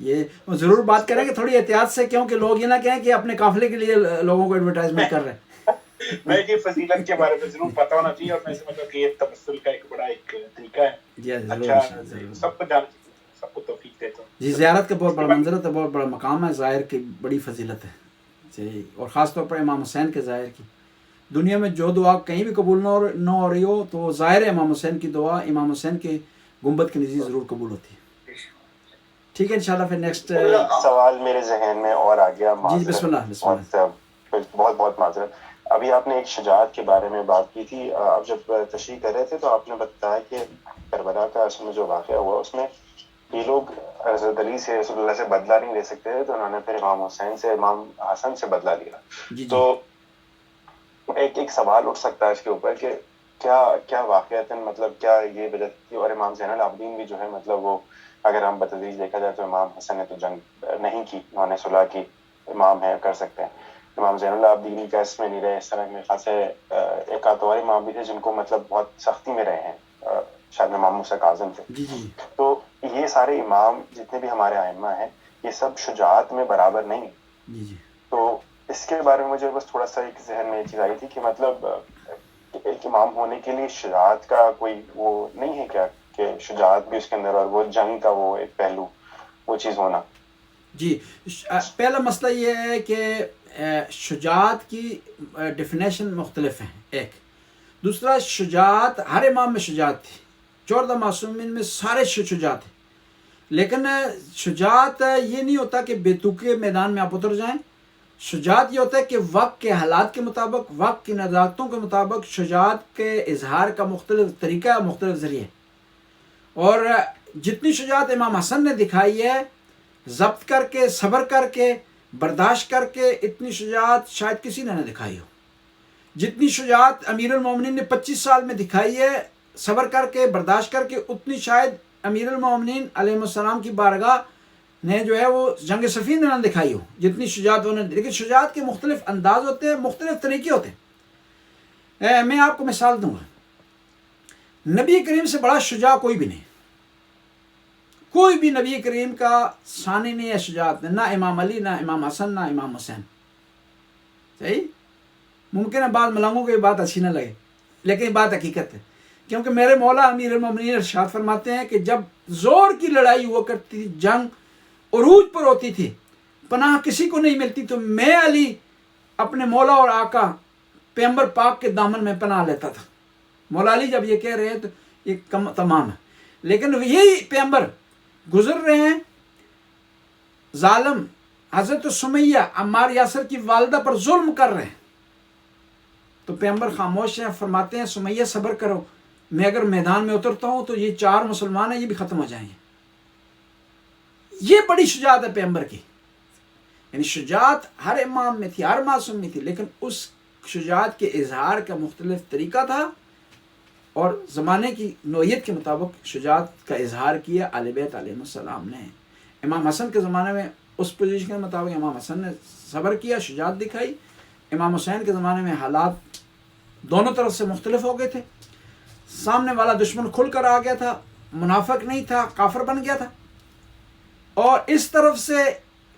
یہ ضرور بات کریں گے تھوڑی احتیاط سے، کیونکہ لوگ یہ نہ کہیں کہ اپنے قافلے کے لیے لوگوں کو ایڈورٹائزمنٹ کر رہے ہیں. میں یہ فضیلت کے بارے میں ضرور پتہ ہونا چاہیے، اور میں سمجھتا ہوں کہ یہ تبسل کا ایک بڑا ایک طریقہ ہے. جی ضرور اچھا ضرور. سب کو جانا چاہیے، سب کو توفیق دیتا ہوں. جی زیارت کا بہت بڑا منظر ہے، بہت بڑا مقام ہے، ظاہر کی بڑی فضیلت ہے جی، اور خاص طور پر امام حسین کے ظاہر کی. دنیا میں جو دعا کہیں بھی قبول نہ ہو رہی ہو تو ظاہر ہے امام حسین کی دعا امام حسین کے گنبد کے نزدیک ضرور قبول ہوتی ہے. ٹھیک ہے انشاءاللہ. پھر نیکسٹ سوال میرے ذہن میں اور آ گیا. جی بسم اللہ بسم اللہ. بہت بہت معذرت. ابھی آپ نے ایک شجاعت کے بارے میں بات کی تھی. اب جب تشریح کر رہے تھے تو آپ نے بتایا کہ کربلا کا اصل میں جو واقعہ ہوا اس میں یہ لوگ حضرت علی سے رسول اللہ سے بدلہ نہیں لے سکتے تھے، تو انہوں نے پھر امام حسین سے امام حسن سے بدلہ لیا. جی تو ایک سوال اٹھ سکتا ہے اس کے اوپر کہ کیا واقعتاً مطلب کیا یہ وجہ تھی؟ اور امام زین العابدین بھی جو ہے مطلب وہ اگر ہم بتدریج دیکھا جائے تو امام حسن نے تو جنگ نہیں کی، انہوں نے صلح کی، امام ہے کر سکتے ہیں. امام زین العابدین کا اس میں نہیں رہے. اس طرح میرے خیال سے ایک آدھ اور امام بھی تھے جن کو مطلب بہت سختی میں رہے ہیں، شاید امام موسیٰ کاظم تھے. جی جی. تو یہ سارے امام جتنے بھی ہمارے ائمہ ہیں یہ سب شجاعت میں برابر نہیں. جی جی. تو اس کے بارے میں مجھے بس تھوڑا سا ایک ذہن میں یہ چیز آئی تھی کہ مطلب ایک امام ہونے کے لیے شجاعت کا کوئی وہ نہیں ہے کیا کہ شجاعت بھی اس کے اندر اور وہ جنگ کا وہ ایک پہلو وہ چیز ہونا؟ جی پہلا مسئلہ یہ ہے کہ شجاعت کی ڈیفینیشن مختلف ہیں. ایک دوسرا شجاعت ہر امام میں شجاعت تھی، 14 معصومین میں سارے شجاعت تھے، لیکن شجاعت یہ نہیں ہوتا کہ بے تکے میدان میں آپ اتر جائیں. شجاعت یہ ہوتا ہے کہ وقت کے حالات کے مطابق، وقت کی نزاکتوں کے مطابق شجاعت کے اظہار کا مختلف طریقہ ہے، مختلف ذریعے. اور جتنی شجاعت امام حسن نے دکھائی ہے ضبط کر کے، صبر کر کے، برداشت کر کے، اتنی شجاعت شاید کسی نے نہ دکھائی ہو. جتنی شجاعت امیر المومنین نے 25 سال میں دکھائی ہے صبر کر کے، برداشت کر کے، اتنی شاید امیر المومنین علیہ السلام کی بارگاہ نے جو ہے وہ جنگ صفین نے نہ دکھائی ہو جتنی شجاعت انہوں نے. لیکن شجاعت کے مختلف انداز ہوتے ہیں، مختلف طریقے ہوتے ہیں. میں آپ کو مثال دوں گا، نبی کریم سے بڑا شجاع کوئی بھی نہیں، کوئی بھی نبی کریم کا ثانی نہیں ہے شجاعت میں، نہ امام علی، نہ امام حسن، نہ امام حسین. صحیح؟ ممکن ہے بعض ملنگوں کو یہ بات اچھی نہ لگے، لیکن یہ بات حقیقت ہے. کیونکہ میرے مولا امیر المومنین ارشاد فرماتے ہیں کہ جب زور کی لڑائی ہوا کرتی تھی، جنگ عروج پر ہوتی تھی، پناہ کسی کو نہیں ملتی، تو میں علی اپنے مولا اور آقا پیغمبر پاک کے دامن میں پناہ لیتا تھا. مولا علی جب یہ کہہ رہے ہیں تو یہ تمام ہے. لیکن یہی پیغمبر گزر رہے ہیں، ظالم حضرت سمیہ عمار یاسر کی والدہ پر ظلم کر رہے ہیں، تو پیغمبر خاموش ہیں، فرماتے ہیں سمیہ صبر کرو، میں اگر میدان میں اترتا ہوں تو یہ 4 مسلمان ہیں، یہ بھی ختم ہو جائیں گے. یہ بڑی شجاعت ہے پیغمبر کی. یعنی شجاعت ہر امام میں تھی، ہر معصوم میں تھی، لیکن اس شجاعت کے اظہار کا مختلف طریقہ تھا اور زمانے کی نوعیت کے مطابق شجاعت کا اظہار کیا اہل بیت علیہ السلام نے. امام حسن کے زمانے میں اس پوزیشن کے مطابق امام حسن نے صبر کیا، شجاعت دکھائی. امام حسین کے زمانے میں حالات دونوں طرف سے مختلف ہو گئے تھے. سامنے والا دشمن کھل کر آ گیا تھا، منافق نہیں تھا، کافر بن گیا تھا. اور اس طرف سے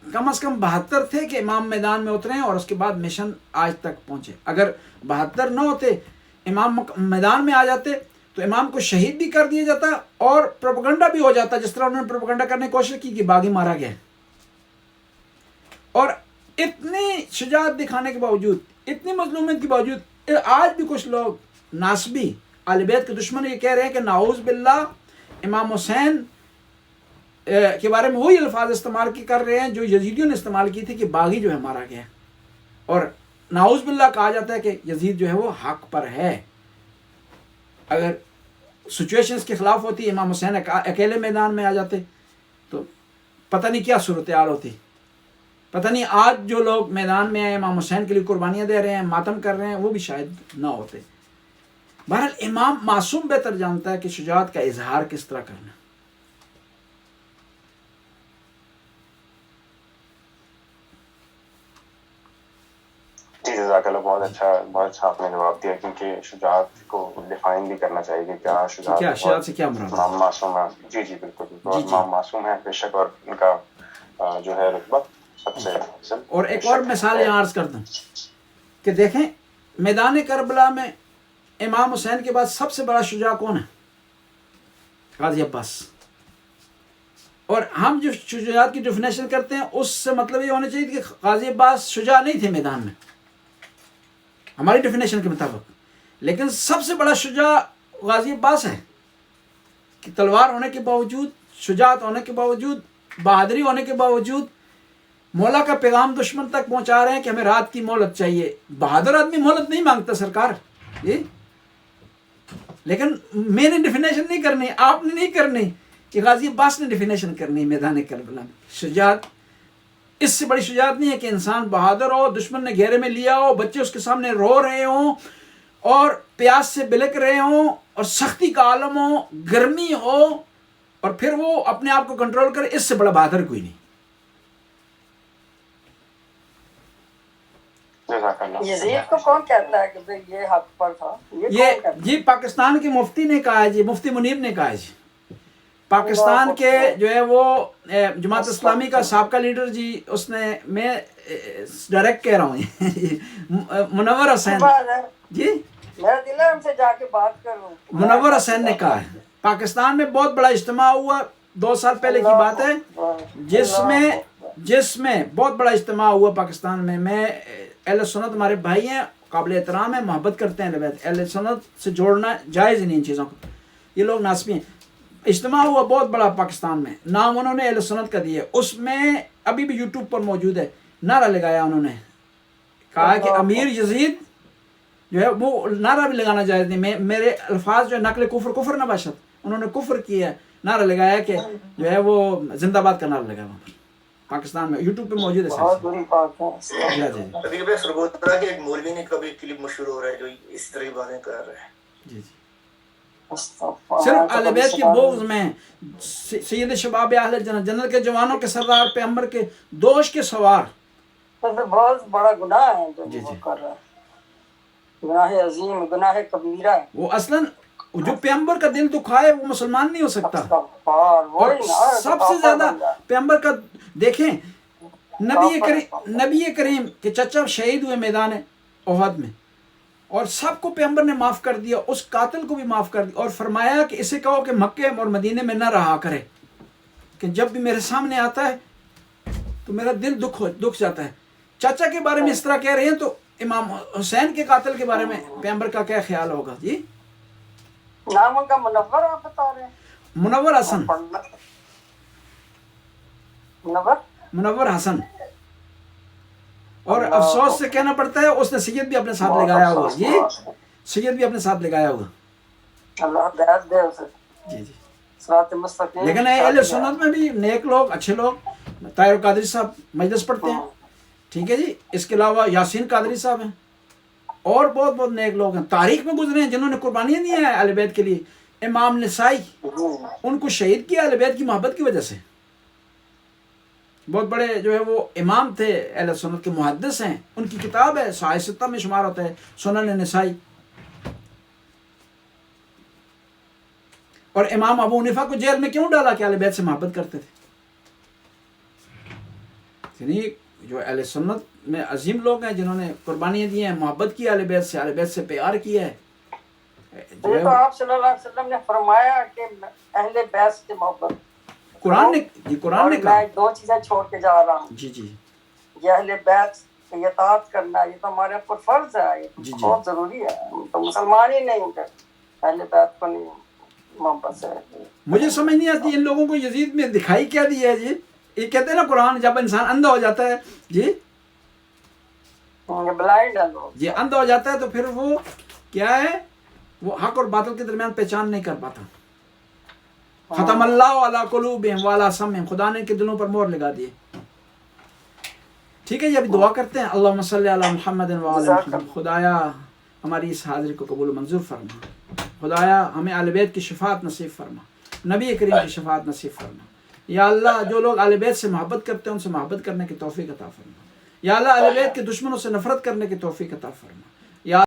کم از کم 72 تھے کہ امام میدان میں اترے اور اس کے بعد مشن آج تک پہنچے. اگر 72 نہ ہوتے، امام میدان میں آ جاتے تو امام کو شہید بھی کر دیا جاتا اور پروپیگنڈا بھی ہو جاتا، جس طرح انہوں نے پروپیگنڈا کرنے کی کوشش کی کہ باغی مارا گیا. اور اتنی شجاعت دکھانے کے باوجود، اتنی مظلومیت کے باوجود، آج بھی کچھ لوگ ناسبی اہل بیت کے دشمن یہ کہہ رہے ہیں کہ نعوذ باللہ امام حسین کے بارے میں وہی الفاظ استعمال کر رہے ہیں جو یزیدیوں نے استعمال کی تھی کہ باغی جو ہے مارا گیا. اور نعوذ باللہ کہا جاتا ہے کہ یزید جو ہے وہ حق پر ہے. اگر سچویشنز کے خلاف ہوتی، امام حسین اکیلے میدان میں آ جاتے تو پتہ نہیں کیا صورتحال ہوتی. پتہ نہیں آج جو لوگ میدان میں آئے امام حسین کے لیے قربانیاں دے رہے ہیں، ماتم کر رہے ہیں، وہ بھی شاید نہ ہوتے. بہرحال امام معصوم بہتر جانتا ہے کہ شجاعت کا اظہار کس طرح کرنا. جی جزاک جزاک اللہ، بہت اچھا آپ نے جواب دیا، کیونکہ شجاعت کو ڈیفائن بھی کرنا چاہیے کہ کیا شجاعت سے کیا مراد ہے؟ امام معصوم ہے، جی بالکل، امام معصوم ہے بے شک، اور ان کا جو ہے رتبہ سب سے افضل۔ اور ایک اور مثال یہاں عرض کر دوں کہ دیکھیں میدان کربلا میں امام حسین کے بعد سب سے بڑا شجاع کون ہے؟ غازی عباس۔ اور ہم جو شجاعت کی ڈیفینیشن کرتے ہیں اس سے مطلب یہ ہونا چاہیے کہ غازی عباس شجاع نہیں تھے میدان میں ہماری ڈیفینیشن کے مطابق، لیکن سب سے بڑا شجاع غازی عباس ہے کہ تلوار ہونے کے باوجود، شجاعت ہونے کے باوجود، بہادری ہونے کے باوجود مولا کا پیغام دشمن تک پہنچا رہے ہیں کہ ہمیں رات کی مہلت چاہیے۔ بہادر آدمی مہلت نہیں مانگتا سرکار جی، لیکن میں نے ڈیفینیشن نہیں کرنی، آپ نے نہیں کرنی، کہ غازی عباس نے ڈیفینیشن کرنی میدان کربلا میں۔ شجاعت اس سے بڑی شجاعت نہیں ہے کہ انسان بہادر ہو، دشمن نے گھیرے میں لیا ہو، بچے اس کے سامنے رو رہے ہوں اور پیاس سے بلک رہے ہوں اور سختی کا عالم ہو، گرمی ہو، اور پھر وہ اپنے آپ کو کنٹرول کرے۔ اس سے بڑا بہادر کوئی نہیں۔ یزید کو کون کہتا ہے کہ بھئی یہ حق پر تھا؟ یہ جی پاکستان کے مفتی نے کہا ہے، جی مفتی منیب نے کہا ہے، جی پاکستان کے جو ہے وہ جماعت اسلامی کا سابقہ لیڈر، جی اس نے، میں ڈائریکٹ کہہ رہا ہوں منور حسین جی، میرا دل ہے ہم سے جا کے بات کروں۔ منور حسین نے کہا ہے پاکستان میں بہت بڑا اجتماع ہوا 2 سال پہلے کی بات ہے، جس میں بہت بڑا اجتماع ہوا پاکستان میں۔ میں اہل سنت ہمارے بھائی ہیں، قابل احترام ہیں، محبت کرتے ہیں، اہل سنت سے جوڑنا جائز نہیں ان چیزوں کو، یہ لوگ ناسبی ہیں۔ اجتماع ہوا بہت بڑا پاکستان میں، نام انہوں نے اہل سنت کا دیا، اس میں ابھی بھی یوٹیوب پر موجود ہے، نعرہ لگایا انہوں نے، کہا کہ امیر یزید جو ہے وہ نعرہ بھی لگانا جائز نہیں، میرے الفاظ جو ہے نقل کفر نہ باشد، انہوں نے کفر کیا، نعرہ لگایا کہ جو ہے وہ زندہ باد کا نعرہ لگایا وہاں پر پاکستان میں، یوٹیوب پہ موجود ہے۔ بہت بری بات ہے۔ ابھی کبھی سرگوترا کے ایک مولوی نے کبھی کلپ مشہور ہو رہا ہے جو اس طرح کی باتیں کر رہے ہیں، جی صرف اہل بیت کے بغض میں، سید شباب اہل جنت، جنت کے جوانوں کے سردار پیغمبر کے دوش کے سوار، بہت بڑا گناہ ہے جو وہ کر رہا ہے، گناہ عظیم، گناہ کبیرہ ہے۔ وہ اصلاً جو پیغمبر کا دل دکھائے وہ مسلمان نہیں ہو سکتا۔ اور سب سے زیادہ پیغمبر کا دیکھیں، نبی کریم کے چچا شہید ہوئے میدان احد میں، اور سب کو پیغمبر نے معاف کر دیا، اس قاتل کو بھی معاف کر دیا، اور فرمایا کہ اسے کہو کہ مکے اور مدینے میں نہ رہا کرے، کہ جب بھی میرے سامنے آتا ہے تو میرا دل دکھ جاتا ہے۔ چاچا کے بارے میں اس طرح کہہ رہے ہیں، تو امام حسین کے قاتل کے بارے میں پیغمبر کا کیا خیال ہوگا؟ جی نام ان کا منور آپ بتا رہے ہیں؟ منور حسن، منور حسن، اور افسوس سے کہنا پڑتا ہے اس نے سید بھی اپنے ساتھ لگایا ہوا، جی سید بھی اپنے ساتھ لگایا ہوا، اللہ ہدایت دے اسے، جی صراط مستقیم۔ لیکن اہل سنت میں بھی نیک لوگ، اچھے لوگ، طاہر قادری صاحب مجلس پڑھتے ہیں، ٹھیک ہے جی، اس کے علاوہ یاسین قادری صاحب ہیں، اور بہت بہت نیک لوگ ہیں، تاریخ میں گزرے ہیں جنہوں نے قربانیاں دی ہیں اہل بیت کے لیے۔ امام نسائی، ان کو شہید کیا اہل بیت کی محبت کی وجہ سے، بہت بڑے جو ہے وہ امام تھے، اہل سنت کے محدث ہیں، ان کی کتاب ہے صحیح ستہ میں شمار ہوتا ہے سنن نسائی۔ اور امام ابو حنیفہ کو جیل میں کیوں ڈالا؟ کہ اہل بیت سے محبت کرتے تھے۔ یعنی جو اہل سنت میں عظیم لوگ ہیں جنہوں نے قربانیاں دی ہیں، محبت کی اہل بیت سے پیار کیا ہے۔ یہ تو آپ صلی اللہ علیہ وسلم نے فرمایا کہ اہل بیت سے محبت، قرآن نے کہا، میں 2 چیزیں چھوڑ کے جا رہا ہوں، جی یہ اہل بیت کی اطاعت کرنا، یہ تو ہمارے اوپر فرض ہے، یہ بہت ضروری ہے، تو مسلمان ہی نہیں کہ اہل بیت کو نہیں محبت سے۔ مجھے سمجھ نہیں آتی ان لوگوں کو یزید میں دکھائی کیا دیا ہے؟ جی یہ کہتے ہیں نا قرآن جب انسان اندھا ہو جاتا ہے، جی بلائنڈ ہے لوگ، جی اندھا ہو جاتا ہے تو پھر وہ کیا ہے، وہ حق اور باطل کے درمیان پہچان نہیں کر پاتا۔ ختم اللہ علی قلوبہم وعلی سمعہم، خدا نے ان کے دلوں پر مہر لگا دیے۔ ٹھیک ہے جی، ابھی دعا کرتے ہیں، اللہم صلی علی محمد وعلی محمد۔ خدایا ہماری اس حاضری کو قبول و منظور فرما، خدایا ہمیں اہل بیت کی شفاعت نصیب فرما، نبی کریم کی شفاعت نصیب فرما۔ یا اللہ جو لوگ اہل بیت سے محبت کرتے ہیں ان سے محبت کرنے کی توفیق عطا فرما۔ یا اللہ اہل بیت کے دشمنوں سے نفرت کرنے کی توفیق عطا فرما.